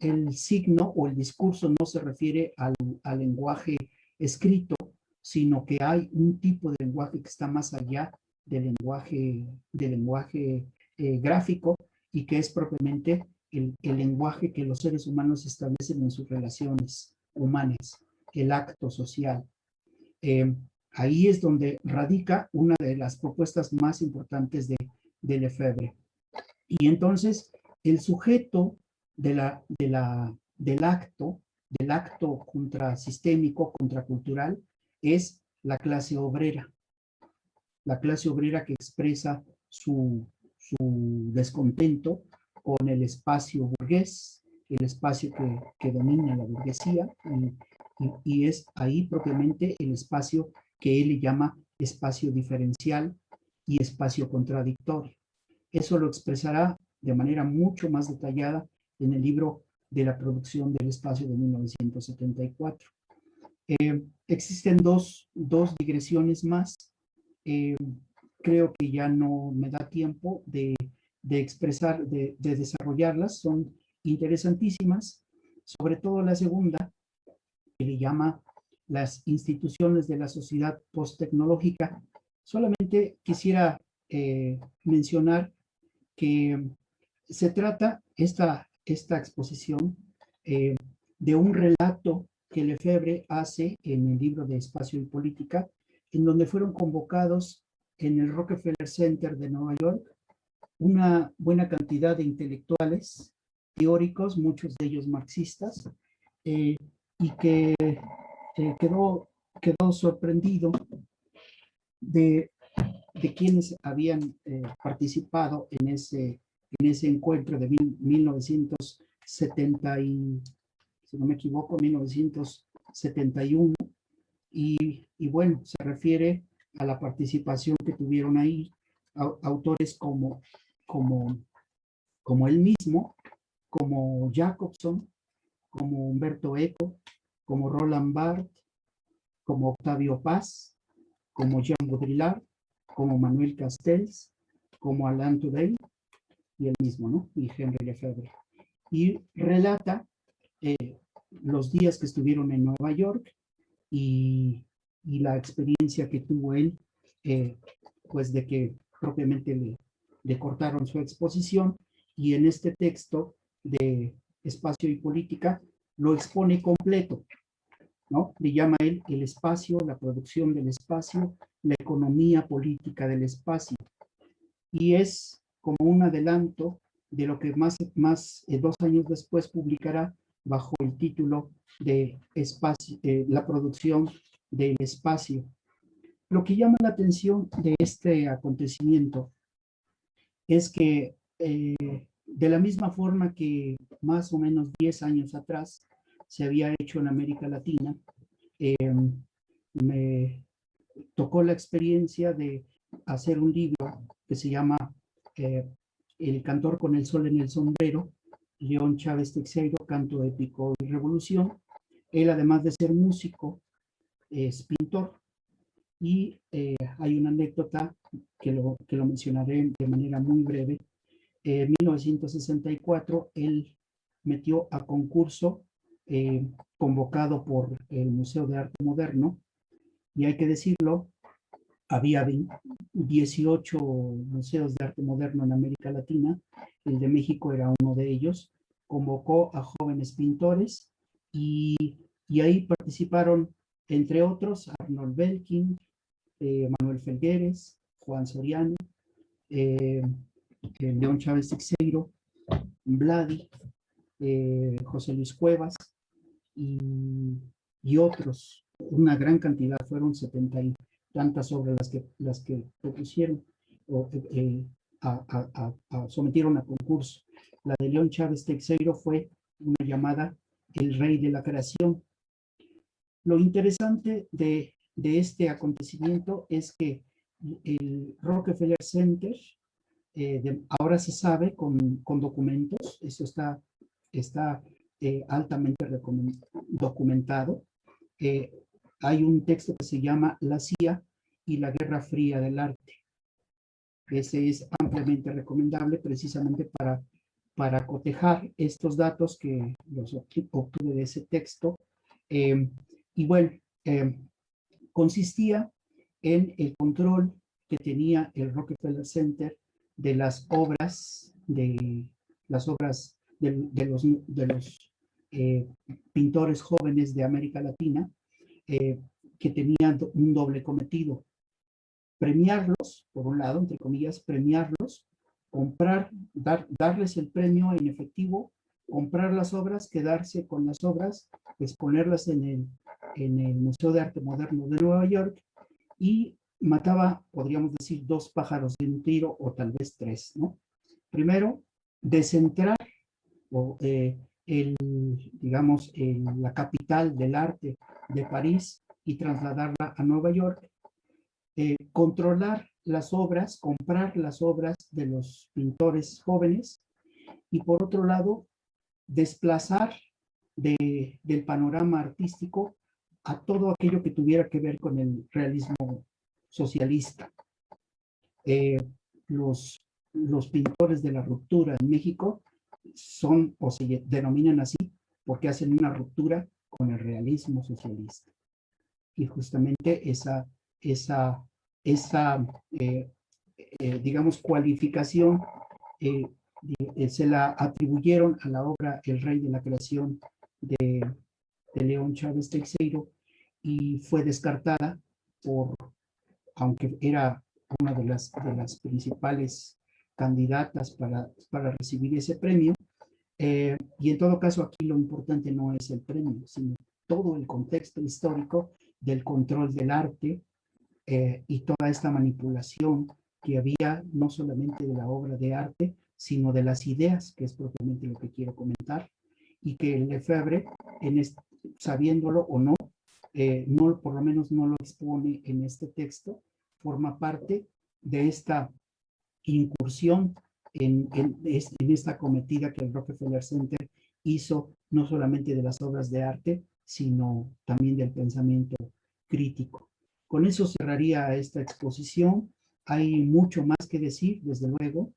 el signo o el discurso no se refiere al lenguaje escrito, sino que hay un tipo de lenguaje que está más allá del lenguaje gráfico, y que es propiamente el lenguaje que los seres humanos establecen en sus relaciones humanas, el acto social. Ahí es donde radica una de las propuestas más importantes de Lefebvre. Y entonces el sujeto del acto contrasistémico, contracultural, es la clase obrera que expresa su descontento con el espacio burgués, el espacio que domina la burguesía, y es ahí propiamente el espacio que él le llama espacio diferencial y espacio contradictorio. Eso lo expresará de manera mucho más detallada en el libro de la producción del espacio de 1974. Existen dos digresiones más. Creo que ya no me da tiempo de expresar, de desarrollarlas. Son interesantísimas, sobre todo la segunda, que le llama las instituciones de la sociedad posttecnológica. Solamente quisiera mencionar que se trata esta exposición de un relato que Lefebvre hace en el libro de Espacio y Política, en donde fueron convocados en el Rockefeller Center de Nueva York una buena cantidad de intelectuales, teóricos, muchos de ellos marxistas, y que quedó sorprendido de quienes habían participado en ese encuentro de 1970 y, si no me equivoco, 1971, y bueno, se refiere a la participación que tuvieron ahí autores como él mismo, como Jacobson, como Humberto Eco, como Roland Barthes, como Octavio Paz, como Jean Baudrillard, como Manuel Castells, como Alain Tudel, y él mismo, ¿no? Y Henry Lefebvre. Y relata los días que estuvieron en Nueva York y la experiencia que tuvo él, pues de que propiamente le cortaron su exposición, y en este texto de Espacio y Política lo expone completo, ¿no? Le llama él el espacio, la producción del espacio, la economía política del espacio, y es como un adelanto de lo que más 2 años después publicará bajo el título de espacio, la producción del espacio. Lo que llama la atención de este acontecimiento es que de la misma forma que más o menos 10 años atrás se había hecho en América Latina, me tocó la experiencia de hacer un libro que se llama eh, El cantor con el sol en el sombrero, León Chávez Teixeiro, Canto Épico y Revolución. Él, además de ser músico, es pintor, y hay una anécdota que lo mencionaré de manera muy breve. En 1964, él metió a concurso, convocado por el Museo de Arte Moderno, y hay que decirlo, había 18 museos de arte moderno en América Latina, el de México era uno de ellos, convocó a jóvenes pintores, y, y ahí participaron, entre otros, Arnold Belkin, Manuel Felgueres, Juan Soriano, León Chávez Teixeiro, Vladi, José Luis Cuevas y, y otros, una gran cantidad, fueron 70 y tantas obras las que propusieron o sometieron a concurso. La de León Chávez Teixeiro fue una llamada El Rey de la Creación. Lo interesante de este acontecimiento es que el Rockefeller Center, ahora se sabe con documentos, eso está altamente documentado. Hay un texto que se llama La CIA y la Guerra Fría del Arte. Ese es ampliamente recomendable precisamente para cotejar estos datos que los obtuve de ese texto. Y bueno, consistía en el control que tenía el Rockefeller Center de las obras de los pintores jóvenes de América Latina, que tenían un doble cometido: premiarlos, por un lado, entre comillas, premiarlos, darles el premio en efectivo, comprar las obras, quedarse con las obras, exponerlas en el Museo de Arte Moderno de Nueva York, y mataba, podríamos decir, 2 pájaros de un tiro, o tal vez 3, ¿no? Primero, descentrar o, digamos, la capital del arte de París y trasladarla a Nueva York, controlar las obras, comprar las obras de los pintores jóvenes, y por otro lado, desplazar del panorama artístico a todo aquello que tuviera que ver con el realismo socialista. Los pintores de la ruptura en México son, o se denominan así, porque hacen una ruptura con el realismo socialista. Y justamente esa digamos, cualificación se la atribuyeron a la obra El Rey de la Creación de León Chávez Teixeiro, y fue descartada aunque era una de las principales candidatas para recibir ese premio. Y en todo caso, aquí lo importante no es el premio, sino todo el contexto histórico del control del arte, y toda esta manipulación que había, no solamente de la obra de arte, sino de las ideas, que es propiamente lo que quiero comentar, y que Lefebvre, sabiéndolo o no, por lo menos no lo expone en este texto, forma parte de esta incursión en esta cometida que el Rockefeller Center hizo, no solamente de las obras de arte, sino también del pensamiento crítico. Con eso cerraría esta exposición. Hay mucho más que decir, desde luego,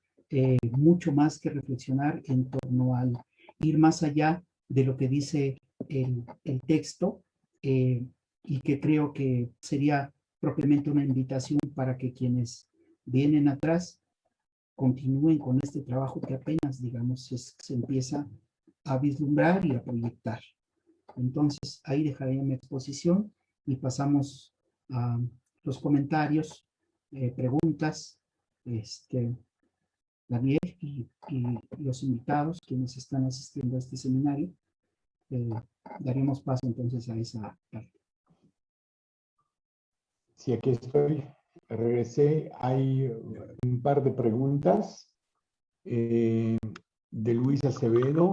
mucho más que reflexionar en torno al ir más allá de lo que dice el texto, y que creo que sería propiamente una invitación para que quienes vienen atrás continúen con este trabajo que apenas, digamos, se empieza a vislumbrar y a proyectar. Entonces, ahí dejaré mi exposición y pasamos a los comentarios, preguntas, Daniel y los invitados, quienes están asistiendo a este seminario. Daremos paso entonces a esa parte. Sí, aquí estoy. Regresé. Hay un par de preguntas de Luis Acevedo.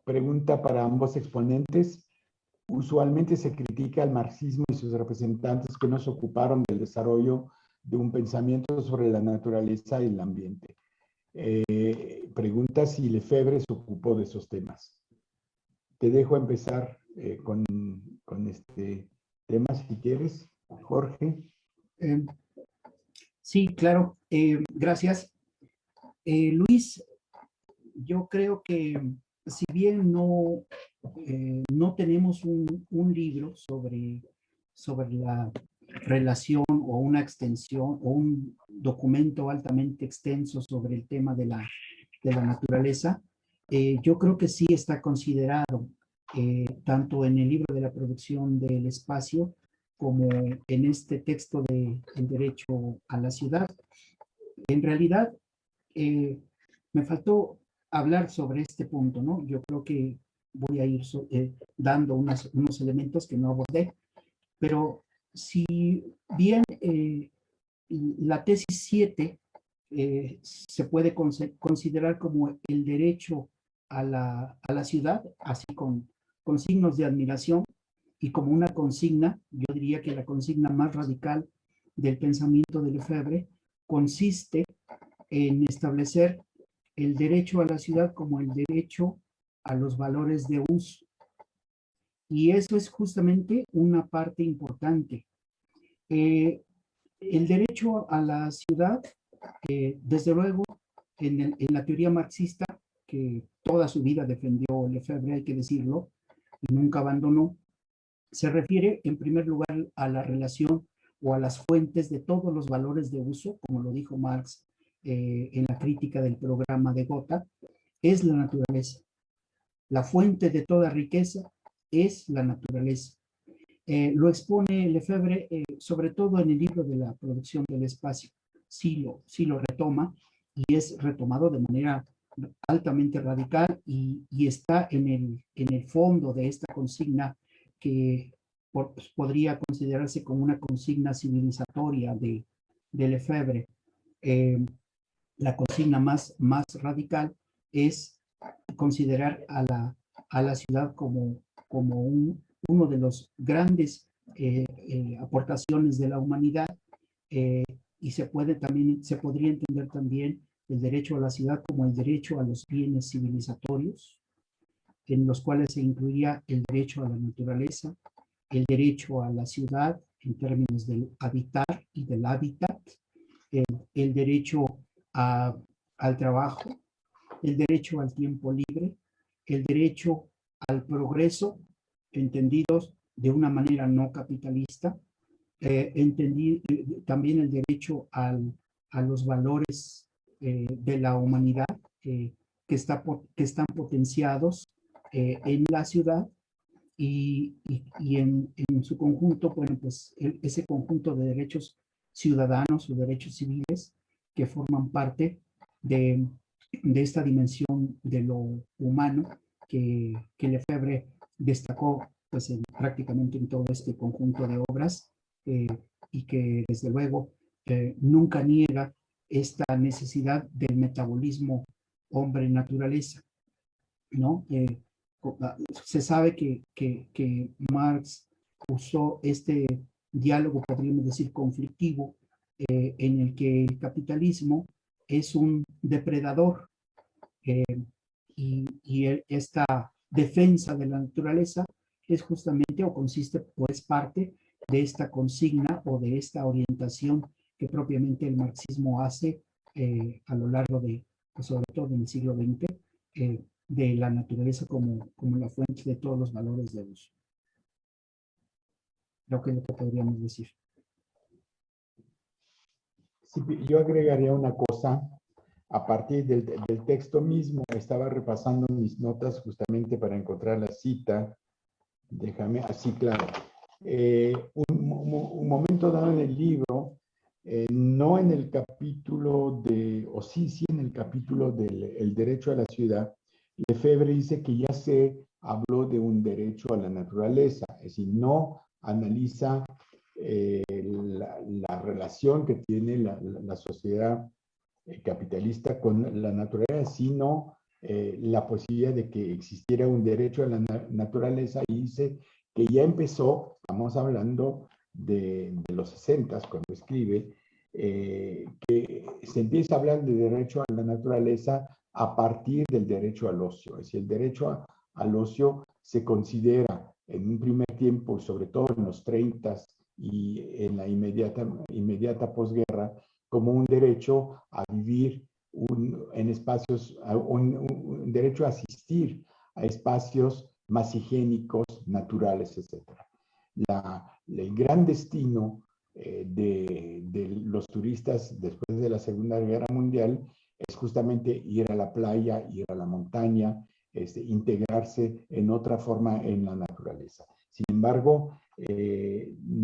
Pregunta para ambos exponentes. Usualmente se critica al marxismo y sus representantes que no se ocuparon del desarrollo de un pensamiento sobre la naturaleza y el ambiente. Pregunta si Lefebvre se ocupó de esos temas. Te dejo empezar con este tema, si quieres, Jorge. Sí, claro. Gracias. Luis, yo creo que si bien no tenemos un libro sobre la relación o una extensión o un documento altamente extenso sobre el tema de la naturaleza, yo creo que sí está considerado tanto en el libro de la producción del espacio como en este texto de El derecho a la ciudad. En realidad, me faltó hablar sobre este punto, ¿no? Yo creo que voy a ir dando unos elementos que no abordé, pero si bien la tesis 7 se puede considerar como el derecho a la ciudad, así con signos de admiración y como una consigna, yo diría que la consigna más radical del pensamiento de Lefebvre consiste en establecer el derecho a la ciudad como el derecho a los valores de uso. Y eso es justamente una parte importante. El derecho a la ciudad, desde luego, en la teoría marxista, que toda su vida defendió Lefebvre, hay que decirlo, y nunca abandonó, se refiere en primer lugar a la relación o a las fuentes de todos los valores de uso, como lo dijo Marx en la crítica del programa de Gotha, es la naturaleza. La fuente de toda riqueza es la naturaleza. Lo expone Lefebvre sobre todo en el libro de la producción del espacio. Sí lo retoma y es retomado de manera altamente radical y está en el fondo de esta consigna que podría considerarse como una consigna civilizatoria de Lefebvre. La consigna más radical es considerar a la ciudad como uno de los grandes aportaciones de la humanidad, y se podría entender también el derecho a la ciudad como el derecho a los bienes civilizatorios, en los cuales se incluiría el derecho a la naturaleza, el derecho a la ciudad en términos del habitar y del hábitat, el derecho al trabajo, el derecho al tiempo libre, el derecho al progreso, entendidos de una manera no capitalista, también el derecho a los valores de la humanidad que están potenciados en la ciudad y en su conjunto, bueno, pues ese conjunto de derechos ciudadanos o derechos civiles que forman parte de esta dimensión de lo humano que Lefebvre destacó pues prácticamente en todo este conjunto de obras, y que desde luego nunca niega esta necesidad del metabolismo hombre-naturaleza, ¿no? Se sabe que Marx usó este diálogo, podríamos decir, conflictivo en el que el capitalismo es un depredador eh, y esta defensa de la naturaleza es justamente o consiste o es parte de esta consigna o de esta orientación que propiamente el marxismo hace a lo largo de, pues sobre todo en el siglo XX, de la naturaleza como la fuente de todos los valores de uso. Creo que es lo que podríamos decir. Sí, yo agregaría una cosa a partir del texto mismo. Estaba repasando mis notas justamente para encontrar la cita. Déjame, así claro. Un momento dado en el libro, no en el capítulo o sí en el capítulo del derecho a la ciudad, Lefebvre dice que ya se habló de un derecho a la naturaleza, es decir, no analiza la relación que tiene la sociedad capitalista con la naturaleza, sino la posibilidad de que existiera un derecho a la naturaleza, y dice que ya empezó, estamos hablando de los 60 cuando escribe, que se empieza a hablar de derecho a la naturaleza a partir del derecho al ocio. Es decir, el derecho al ocio se considera en un primer tiempo, sobre todo en los 30 y en la inmediata posguerra, como un derecho a vivir en espacios, un derecho a asistir a espacios más higiénicos, naturales, etc. El gran destino de los turistas después de la Segunda Guerra Mundial es justamente ir a la playa, ir a la montaña, integrarse en otra forma en la naturaleza. Sin embargo,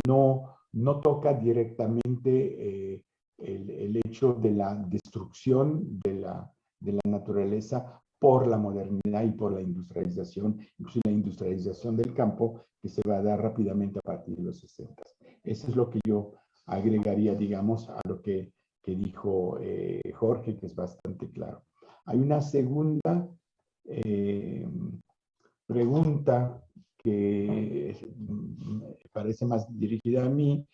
no toca directamente el hecho de la destrucción de la naturaleza por la modernidad y por la industrialización, incluso la industrialización del campo, que se va a dar rápidamente a partir de los 60. Eso es lo que yo agregaría, digamos, a lo que dijo Jorge, que es bastante claro. Hay una segunda pregunta que parece más dirigida a mí,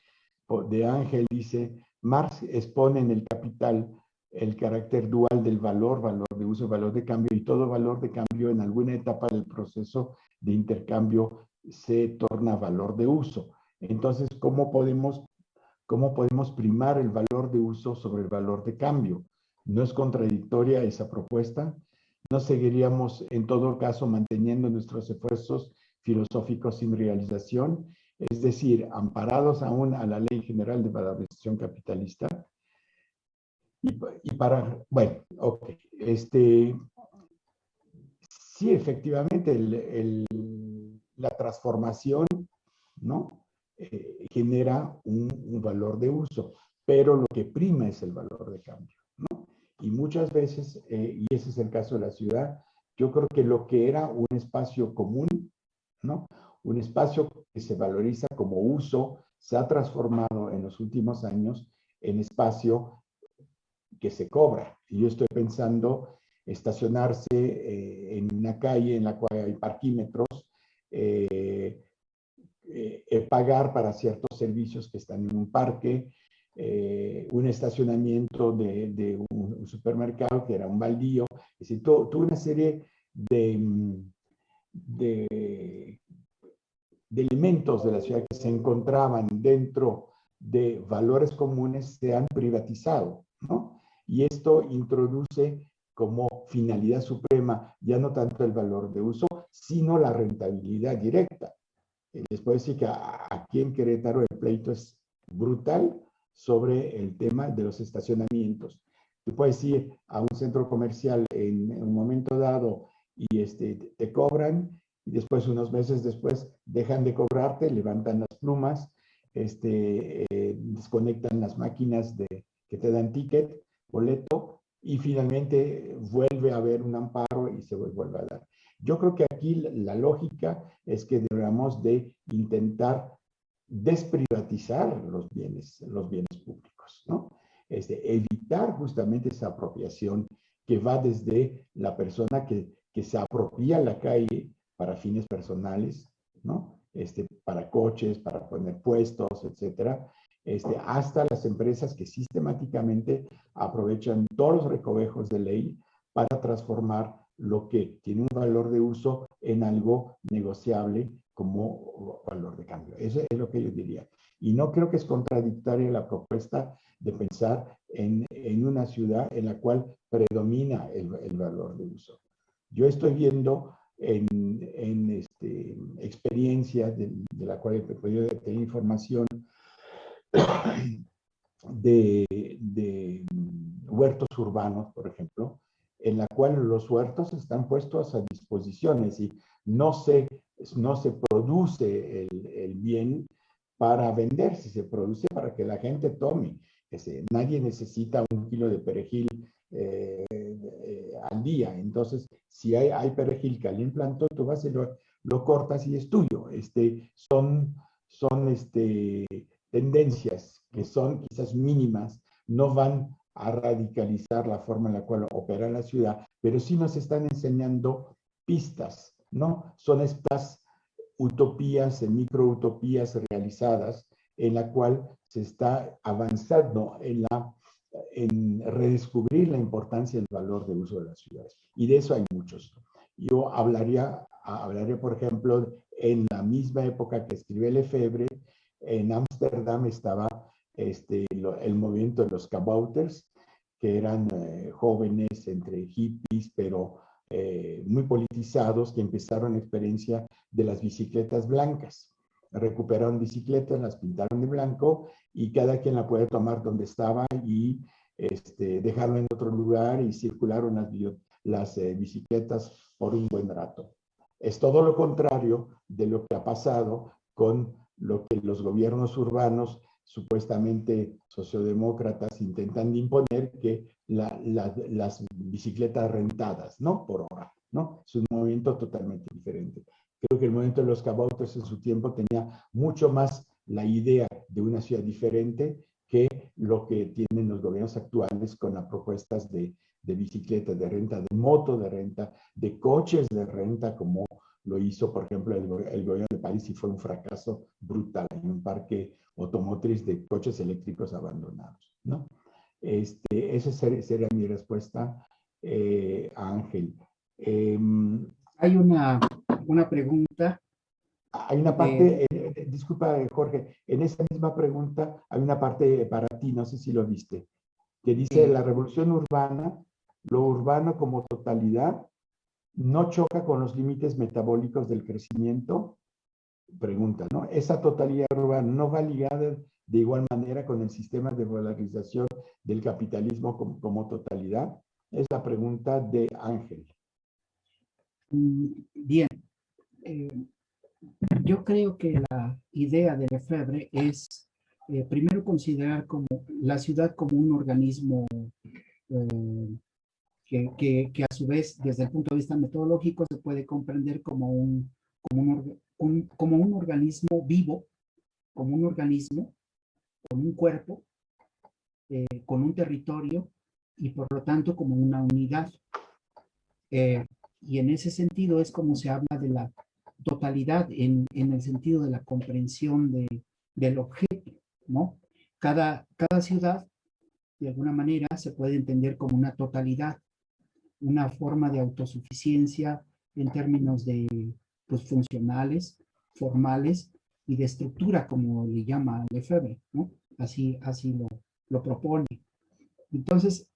de Ángel. Dice: Marx expone en El Capital el carácter dual del valor, valor de uso, valor de cambio, y todo valor de cambio en alguna etapa del proceso de intercambio se torna valor de uso. Entonces, ¿cómo podemos primar el valor de uso sobre el valor de cambio? ¿No es contradictoria esa propuesta? ¿No seguiríamos en todo caso manteniendo nuestros esfuerzos filosóficos sin realización? Es decir, amparados aún a la Ley General de Valorización Capitalista. Bueno, ok, sí, efectivamente, la transformación, ¿no? Genera un valor de uso, pero lo que prima es el valor de cambio, ¿no? Y muchas veces, y ese es el caso de la ciudad, yo creo que lo que era un espacio común, ¿no? Un espacio que se valoriza como uso, se ha transformado en los últimos años en espacio que se cobra. Y yo estoy pensando estacionarse en una calle en la cual hay parquímetros, pagar para ciertos servicios que están en un parque, un estacionamiento de un supermercado que era un baldío. Es decir, toda una serie de elementos de la ciudad que se encontraban dentro de valores comunes se han privatizado, ¿no? Y esto introduce como finalidad suprema ya no tanto el valor de uso, sino la rentabilidad directa. Les puedo decir que aquí en Querétaro el pleito es brutal sobre el tema de los estacionamientos. Tú puedes ir a un centro comercial en un momento dado y te cobran, y después, unos meses después, dejan de cobrarte, levantan las plumas, desconectan las máquinas que te dan ticket, boleto, y finalmente vuelve a haber un amparo y se vuelve a dar. Yo creo que aquí la lógica es que deberíamos de intentar desprivatizar los bienes públicos, ¿no? Evitar justamente esa apropiación que va desde la persona que se apropia la calle para fines personales, ¿no? Para coches, para poner puestos, etcétera, hasta las empresas que sistemáticamente aprovechan todos los recovejos de ley para transformar lo que tiene un valor de uso en algo negociable como valor de cambio. Eso es lo que yo diría. Y no creo que es contradictoria la propuesta de pensar en una ciudad en la cual predomina el valor de uso. Yo estoy viendo en experiencias de la cual he podido tener información de huertos urbanos, por ejemplo, en la cual los huertos están puestos a disposición, es decir, no se produce el bien para vender, si se produce para que la gente tome. Nadie necesita 1 kilo de perejil al día. Entonces, si hay perejil que alguien plantó, tú vas y lo cortas y es tuyo. Son tendencias que son quizás mínimas, no van a radicalizar la forma en la cual opera la ciudad, pero sí nos están enseñando pistas, ¿no? Son estas utopías, microutopías realizadas, en la cual se está avanzando en redescubrir la importancia y el valor de uso de las ciudades. Y de eso hay muchos. Yo hablaría, por ejemplo, en la misma época que escribe Lefebvre, en Ámsterdam estaba el movimiento de los kabouters, que eran jóvenes entre hippies, pero muy politizados, que empezaron la experiencia de las bicicletas blancas. Recuperaron bicicletas, las pintaron de blanco y cada quien la puede tomar donde estaba y dejarlo en otro lugar y circularon las bicicletas por un buen rato. Es todo lo contrario de lo que ha pasado con lo que los gobiernos urbanos supuestamente sociodemócratas intentan imponer, que las bicicletas rentadas, ¿no? Por hora, ¿no? Es un movimiento totalmente diferente. Creo que el movimiento de los kabouters en su tiempo tenía mucho más la idea de una ciudad diferente que lo que tienen los gobiernos actuales con las propuestas de bicicletas de renta, de moto de renta, de coches de renta, como lo hizo, por ejemplo, el gobierno de París, y fue un fracaso brutal en un parque automotriz de coches eléctricos abandonados, ¿no? Esa sería mi respuesta, Ángel. Hay una pregunta. Hay una parte, disculpa, Jorge, en esa misma pregunta hay una parte para ti, no sé si lo viste, que dice: la revolución urbana, lo urbano como totalidad, no choca con los límites metabólicos del crecimiento. Pregunta, ¿no? Esa totalidad urbana no va ligada de igual manera con el sistema de valorización del capitalismo como totalidad. Es la pregunta de Ángel. Bien, yo creo que la idea de Lefebvre es primero considerar como la ciudad como un organismo que a su vez, desde el punto de vista metodológico, se puede comprender como como un organismo vivo, como un organismo con un cuerpo, con un territorio y por lo tanto como una unidad. Y en ese sentido es como se habla de la totalidad en el sentido de la comprensión del objeto, ¿no? Cada ciudad, de alguna manera, se puede entender como una totalidad, una forma de autosuficiencia en términos de pues, funcionales, formales y de estructura, como le llama Lefebvre, ¿no? Así lo propone. Entonces,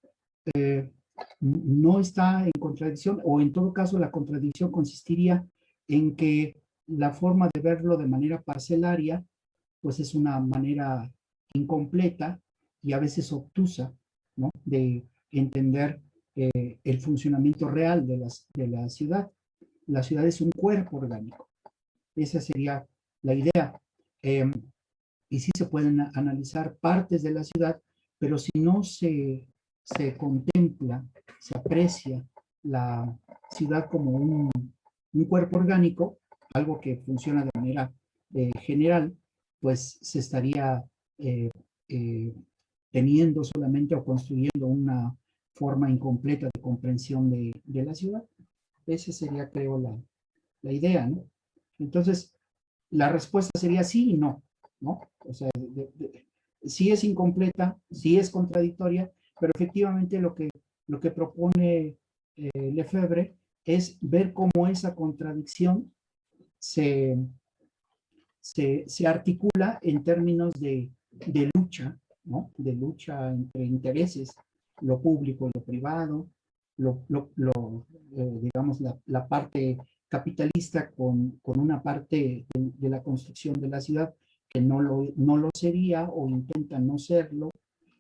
no está en contradicción, o en todo caso la contradicción consistiría en que la forma de verlo de manera parcelaria, pues es una manera incompleta y a veces obtusa, ¿no? De entender el funcionamiento real de la ciudad. La ciudad es un cuerpo orgánico. Esa sería la idea. Y sí se pueden analizar partes de la ciudad, pero si no se contempla, se aprecia la ciudad como un cuerpo orgánico, algo que funciona de manera general, pues se estaría eh, eh, teniendo solamente o construyendo una forma incompleta de comprensión de la ciudad. Esa sería, creo, la idea, ¿no? Entonces, la respuesta sería sí y no, ¿no? O sea, sí es incompleta, sí es contradictoria, pero efectivamente lo que propone Lefebvre es ver cómo esa contradicción se, se articula en términos de lucha, ¿no? De lucha entre intereses, lo público y lo privado, digamos, la parte capitalista con una parte de la construcción de la ciudad que no lo sería o intenta no serlo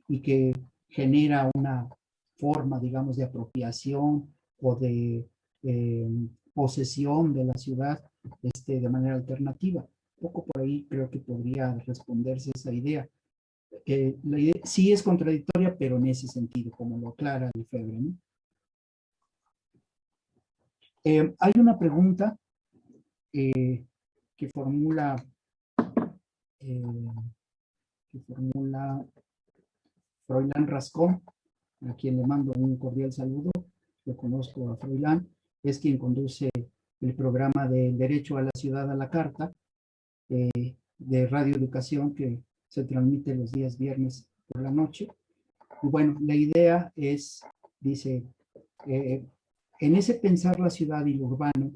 y que genera una forma, digamos, de apropiación o de posesión de la ciudad de manera alternativa. Un poco por ahí creo que podría responderse esa idea. La idea sí es contradictoria, pero en ese sentido, como lo aclara Lefebvre, ¿no? Hay una pregunta que formula eh, Froilán Rascón, a quien le mando un cordial saludo. Lo conozco a Froilán, es quien conduce el programa del Derecho a la Ciudad a la Carta de Radio Educación que se transmite los días viernes por la noche. Y bueno, la idea es, dice, en ese pensar la ciudad y lo urbano,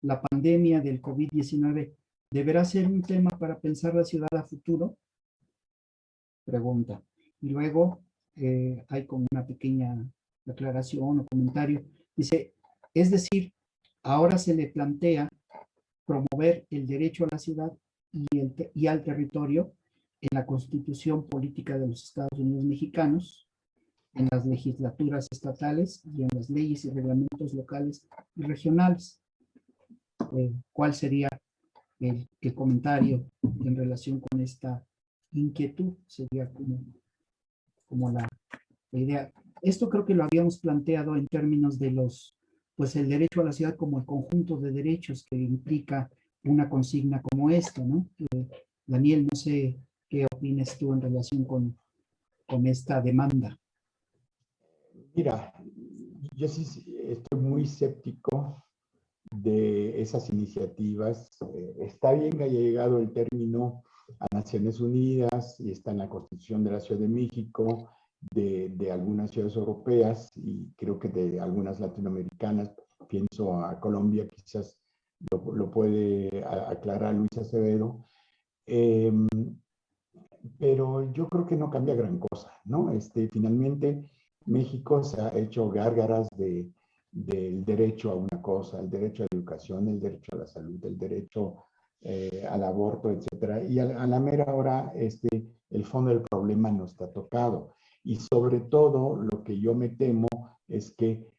la pandemia del COVID-19 deberá ser un tema para pensar la ciudad a futuro. Pregunta. Y luego hay como una pequeña aclaración o comentario. Dice, es decir, ahora se le plantea promover el derecho a la ciudad y al territorio en la Constitución Política de los Estados Unidos Mexicanos, en las legislaturas estatales y en las leyes y reglamentos locales y regionales. ¿Cuál sería el comentario en relación con esta inquietud? Sería como la idea. Esto creo que lo habíamos planteado en términos de pues el derecho a la ciudad como el conjunto de derechos que implica una consigna como esta, ¿no? Daniel, no sé qué opinas tú en relación con esta demanda. Mira, yo sí estoy muy escéptico de esas iniciativas. Está bien que haya llegado el término a Naciones Unidas y está en la Constitución de la Ciudad de México, de algunas ciudades europeas y creo que de algunas latinoamericanas. Pienso a Colombia, quizás lo puede aclarar Luis Acevedo. Pero yo creo que no cambia gran cosa, ¿no? Finalmente, México se ha hecho gárgaras del derecho a una cosa, el derecho a la educación, el derecho a la salud, el derecho al aborto, etcétera. Y a la mera hora, el fondo del problema no está tocado. Y sobre todo, lo que yo me temo es que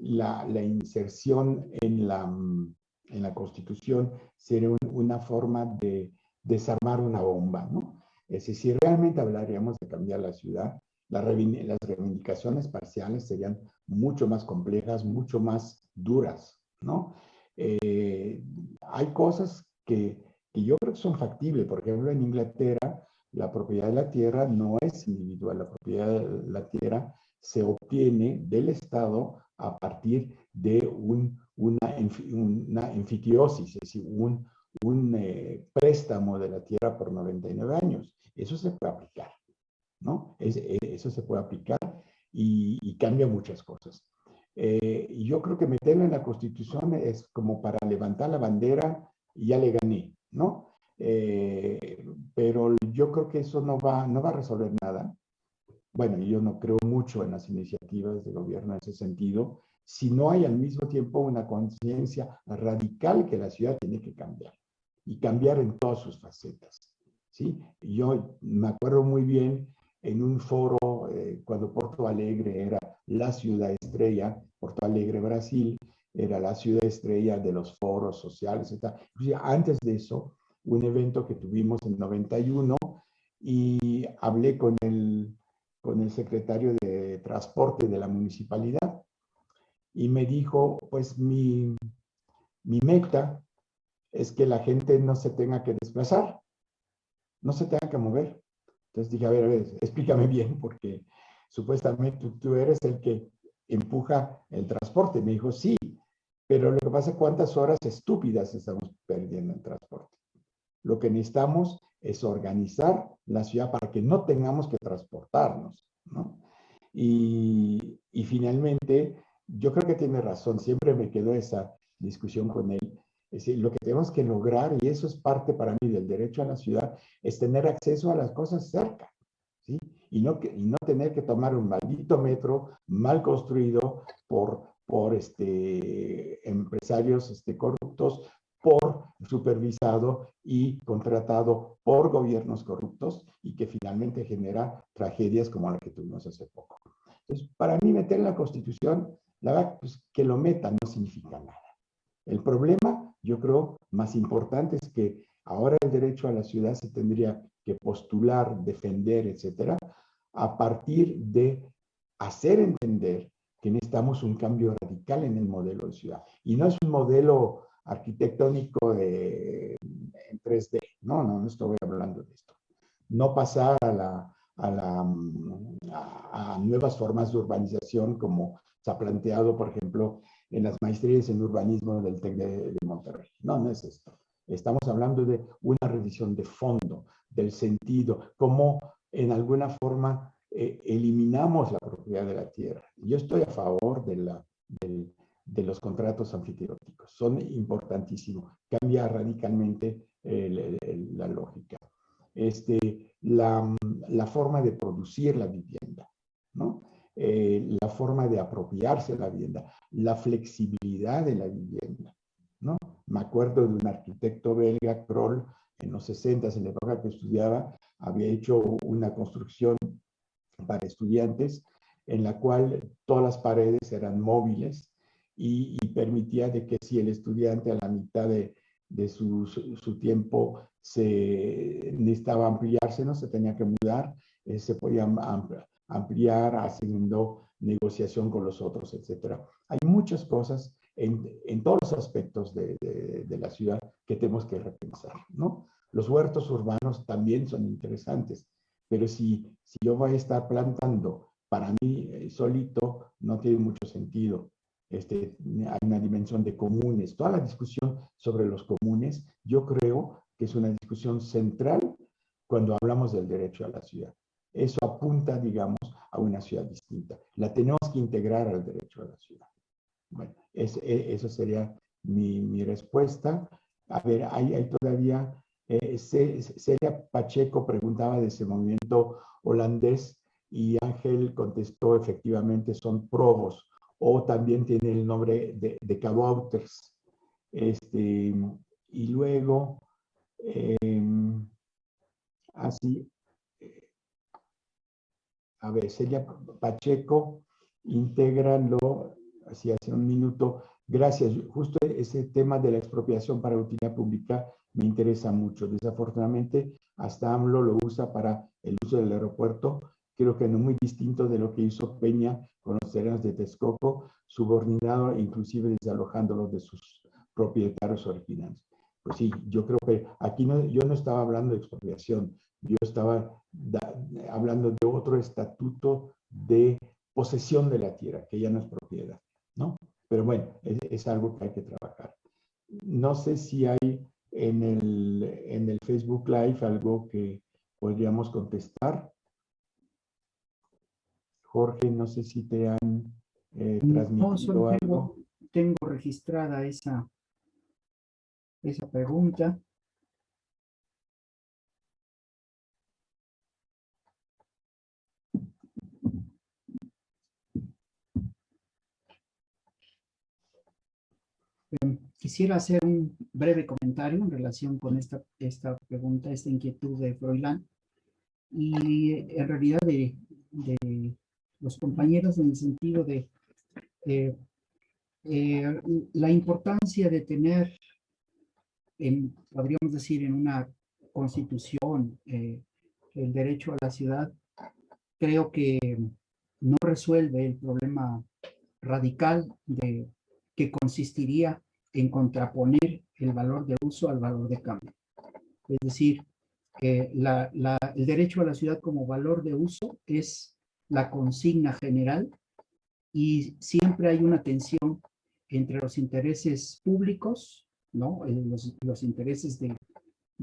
la inserción en la Constitución sería una forma de desarmar una bomba, ¿no? Es decir, si realmente hablaríamos de cambiar la ciudad, las reivindicaciones parciales serían mucho más complejas, mucho más duras, ¿no? Hay cosas que yo creo que son factibles. Por ejemplo, en Inglaterra, la propiedad de la tierra no es individual. La propiedad de la tierra se obtiene del Estado a partir de una enfitiosis, es decir, un préstamo de la tierra por 99 años. Eso se puede aplicar, ¿no? Eso se puede aplicar y cambia muchas cosas. Y yo creo que meterlo en la Constitución es como para levantar la bandera y ya le gané, ¿no? Pero yo creo que eso no va a resolver nada. Bueno, yo no creo mucho en las iniciativas del gobierno en ese sentido, si no hay al mismo tiempo una conciencia radical que la ciudad tiene que cambiar y cambiar en todas sus facetas, ¿sí? Yo me acuerdo muy bien en un foro cuando Porto Alegre era la ciudad estrella, Porto Alegre, Brasil, era la ciudad estrella de los foros sociales, etc. Antes de eso, un evento que tuvimos en 91 y hablé con el secretario de Transporte de la municipalidad y me dijo, pues mi meta es que la gente no se tenga que desplazar, no se tenga que mover. Entonces dije, a ver, explícame bien, porque supuestamente tú eres el que empuja el transporte. Me dijo, sí, pero lo que pasa es cuántas horas estúpidas estamos perdiendo en transporte. Lo que necesitamos es organizar la ciudad para que no tengamos que transportarnos, ¿no? Y finalmente, yo creo que tiene razón, siempre me quedó esa discusión con él. Es decir, lo que tenemos que lograr, y eso es parte para mí del derecho a la ciudad, es tener acceso a las cosas cerca, ¿sí? Y no tener que tomar un maldito metro mal construido por empresarios corruptos, por supervisado y contratado por gobiernos corruptos y que finalmente genera tragedias como la que tuvimos hace poco. Entonces, para mí meter en la Constitución, la verdad, pues, que lo metan no significa nada. El problema, yo creo, más importante es que ahora el derecho a la ciudad se tendría que postular, defender, etcétera, a partir de hacer entender que necesitamos un cambio radical en el modelo de ciudad. Y no es un modelo arquitectónico en 3D. No estoy hablando de esto. No pasar a nuevas formas de urbanización como se ha planteado, por ejemplo, en las maestrías en urbanismo del TEC de Monterrey. No es esto. Estamos hablando de una revisión de fondo, del sentido, cómo en alguna forma eliminamos la propiedad de la tierra. Yo estoy a favor de los contratos anfiteóticos. Son importantísimos. Cambia radicalmente la lógica. La forma de producir la vivienda, ¿no? La forma de apropiarse de la vivienda, la flexibilidad de la vivienda, ¿no? Me acuerdo de un arquitecto belga, Kroll, en los 60, en la época que estudiaba, había hecho una construcción para estudiantes en la cual todas las paredes eran móviles y permitía de que si el estudiante a la mitad de su tiempo se necesitaba ampliarse, no se tenía que mudar, se podía ampliar haciendo negociación con los otros, etcétera. Hay muchas cosas en todos los aspectos de la ciudad que tenemos que repensar, ¿no? Los huertos urbanos también son interesantes, pero si yo voy a estar plantando para mí solito, no tiene mucho sentido. Hay una dimensión de comunes. Toda la discusión sobre los comunes, yo creo que es una discusión central cuando hablamos del derecho a la ciudad. Eso apunta, digamos, a una ciudad distinta. La tenemos que integrar al derecho a la ciudad. Bueno, eso sería mi respuesta. A ver, hay todavía... Celia Pacheco preguntaba de ese movimiento holandés y Ángel contestó, efectivamente son probos, o también tiene el nombre de kabouters. Y luego, así, a ver, Celia Pacheco, intégralo, así hace un minuto. Gracias. Justo ese tema de la expropiación para utilidad pública me interesa mucho. Desafortunadamente, hasta AMLO lo usa para el uso del aeropuerto. Creo que no muy distinto de lo que hizo Peña con los terrenos de Texcoco, subordinado e inclusive desalojándolos de sus propietarios originales. Pues sí, yo creo que aquí yo no estaba hablando de expropiación, yo estaba hablando de otro estatuto de posesión de la tierra, que ya no es propiedad, ¿no? Pero bueno, es algo que hay que trabajar. No sé si hay en el Facebook Live algo que podríamos contestar. Jorge, no sé si te han transmitido no, solo algo. tengo registrada esa pregunta. Quisiera hacer un breve comentario en relación con esta pregunta, esta inquietud de Froilán, y en realidad de los compañeros en el sentido de la importancia de tener, podríamos decir, en una constitución el derecho a la ciudad. Creo que no resuelve el problema radical que consistiría en contraponer el valor de uso al valor de cambio. Es decir, que el derecho a la ciudad como valor de uso es la consigna general y siempre hay una tensión entre los intereses públicos, ¿no? Los intereses de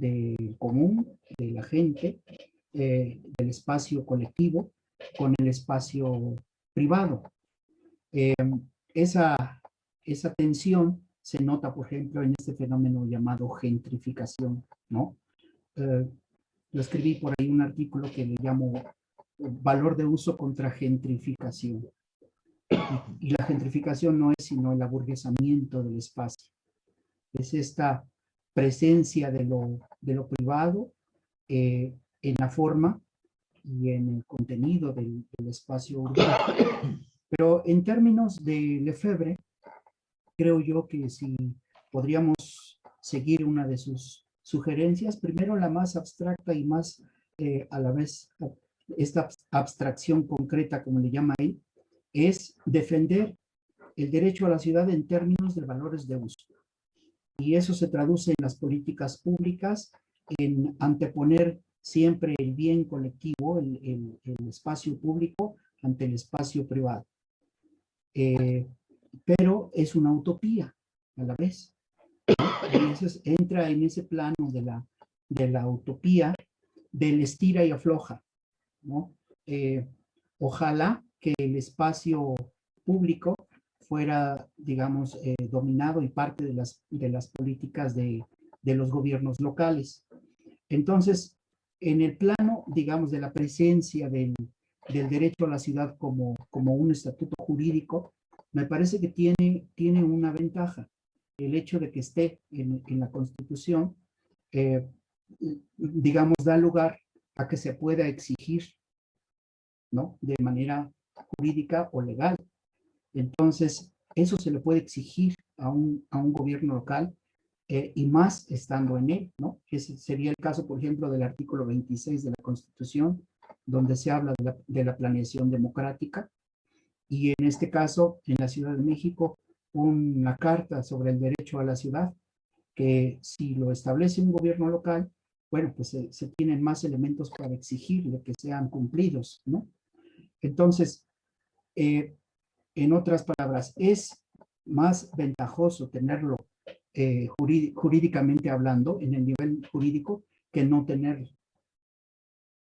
del común, de la gente, del espacio colectivo con el espacio privado. Eh, esa, esa tensión se nota, por ejemplo, en este fenómeno llamado gentrificación, ¿no? Yo escribí por ahí un artículo que le llamo valor de uso contra gentrificación. Y la gentrificación no es sino el aburguesamiento del espacio. Es esta presencia de lo privado en la forma y en el contenido del espacio urbano. Pero en términos de Lefebvre, creo yo que si podríamos seguir una de sus sugerencias, primero la más abstracta y más a la vez esta abstracción concreta, como le llama él, es defender el derecho a la ciudad en términos de valores de uso. Y eso se traduce en las políticas públicas, en anteponer siempre el bien colectivo, el espacio público ante el espacio privado. Pero es una utopía a la vez. Entonces entra en ese plano de la utopía, del estira y afloja, ¿no? Ojalá que el espacio público fuera, digamos, dominado y parte de las políticas de los gobiernos locales. Entonces, en el plano, digamos, de la presencia del derecho a la ciudad como un estatuto jurídico, me parece que tiene una ventaja. El hecho de que esté en la Constitución, digamos, da lugar a que se pueda exigir, ¿no? De manera jurídica o legal. Entonces, eso se le puede exigir a un gobierno local y más estando en él, ¿no? Ese sería el caso, por ejemplo, del artículo 26 de la Constitución, donde se habla de la planeación democrática, y en este caso, en la Ciudad de México, una carta sobre el derecho a la ciudad, que si lo establece un gobierno local, bueno, pues se tienen más elementos para exigirle que sean cumplidos, ¿no? Entonces, en otras palabras, es más ventajoso tenerlo jurídicamente hablando, en el nivel jurídico, que no tener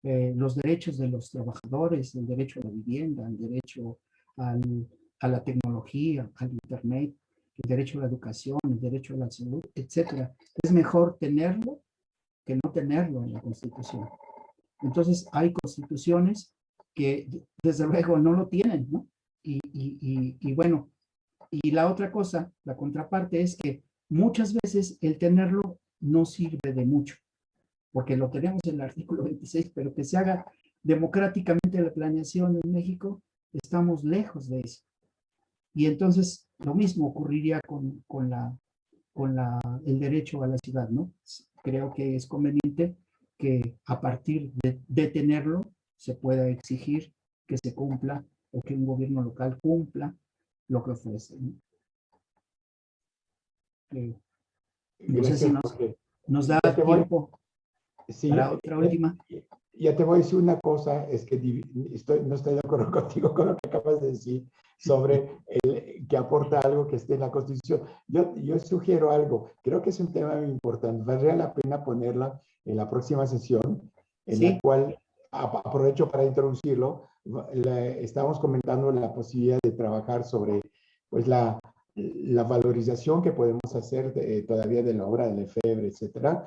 los derechos de los trabajadores, el derecho a la vivienda, el derecho a la tecnología, al internet, el derecho a la educación, el derecho a la salud, etcétera. Es mejor tenerlo que no tenerlo en la Constitución. Entonces, hay constituciones que desde luego no lo tienen, ¿no? Y bueno, y la otra cosa, la contraparte es que muchas veces el tenerlo no sirve de mucho, porque lo tenemos en el artículo 26, pero que se haga democráticamente la planeación en México, estamos lejos de eso. Y entonces lo mismo ocurriría con el derecho a la ciudad, ¿no? Creo que es conveniente que a partir de tenerlo se pueda exigir que se cumpla o que un gobierno local cumpla lo que ofrece, ¿no? No sé si nos da tiempo sí, para otra última. Ya te voy a decir una cosa, es que no estoy de acuerdo contigo con lo que acabas de decir sobre que aporta algo que esté en la Constitución. Yo sugiero algo, creo que es un tema muy importante, valdría la pena ponerla en la próxima sesión, en la cual aprovecho para introducirlo. Estamos comentando la posibilidad de trabajar sobre pues, la valorización que podemos hacer todavía de la obra de Lefebvre, etcétera.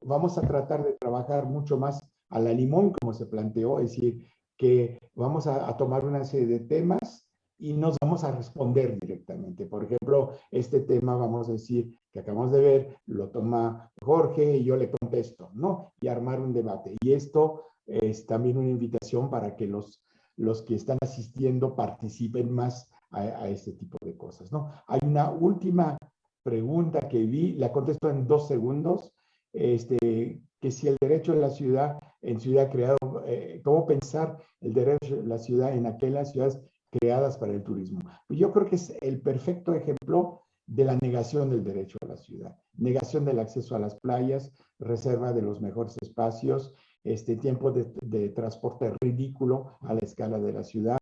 Vamos a tratar de trabajar mucho más a la limón, como se planteó, es decir, que vamos a tomar una serie de temas y nos vamos a responder directamente. Por ejemplo, este tema, vamos a decir, que acabamos de ver, lo toma Jorge y yo le contesto, ¿no? Y armar un debate. Y esto es también una invitación para que los que están asistiendo participen más a este tipo de cosas, ¿no? Hay una última pregunta que vi, la contesto en 2 segundos, que si el derecho de la ciudad, en ciudad creado, ¿cómo pensar el derecho de la ciudad en aquellas ciudades creadas para el turismo? Pues yo creo que es el perfecto ejemplo de la negación del derecho a la ciudad, negación del acceso a las playas, reserva de los mejores espacios, tiempo de transporte ridículo a la escala de la ciudad,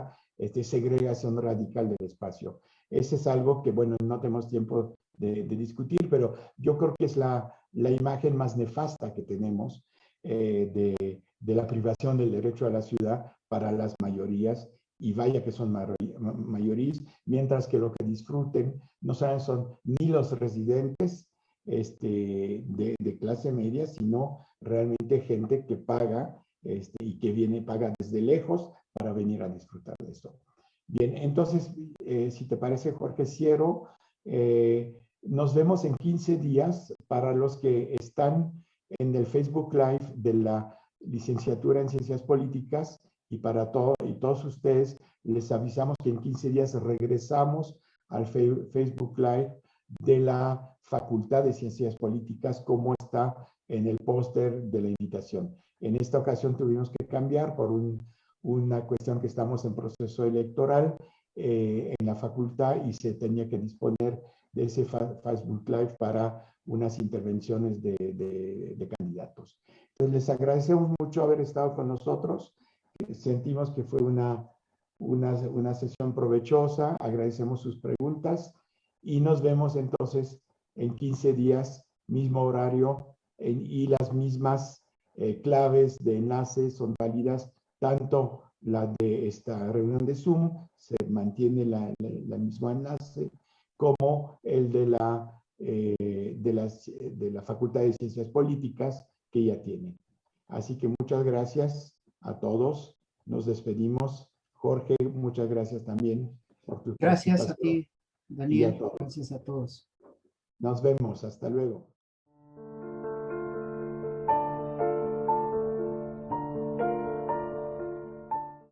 segregación radical del espacio. Ese es algo que, bueno, no tenemos tiempo de discutir, pero yo creo que es la imagen más nefasta que tenemos de la privación del derecho a la ciudad para las mayorías, y vaya que son mayorías, mientras que lo que disfruten no saben son ni los residentes de clase media, sino realmente gente que paga y que paga desde lejos para venir a disfrutar de esto. Bien, entonces, si te parece, Jorge, cierro. Nos vemos en 15 días para los que están en el Facebook Live de la licenciatura en Ciencias Políticas, y para todos ustedes les avisamos que en 15 días regresamos al Facebook Live de la Facultad de Ciencias Políticas, como está en el póster de la invitación. En esta ocasión tuvimos que cambiar por una cuestión que estamos en proceso electoral en la facultad, y se tenía que disponer de ese Facebook Live para unas intervenciones de candidatos. Entonces, les agradecemos mucho haber estado con nosotros. Sentimos que fue una sesión provechosa. Agradecemos sus preguntas y nos vemos entonces en 15 días, mismo horario, y las mismas claves de enlace son válidas, tanto la de esta reunión de Zoom, se mantiene la misma enlace, como el de la Facultad de Ciencias Políticas, que ya tiene. Así que muchas gracias a todos. Nos despedimos. Jorge, muchas gracias también por tu Gracias a participación. ti, Daniel. Gracias a todos. Nos vemos. Hasta luego.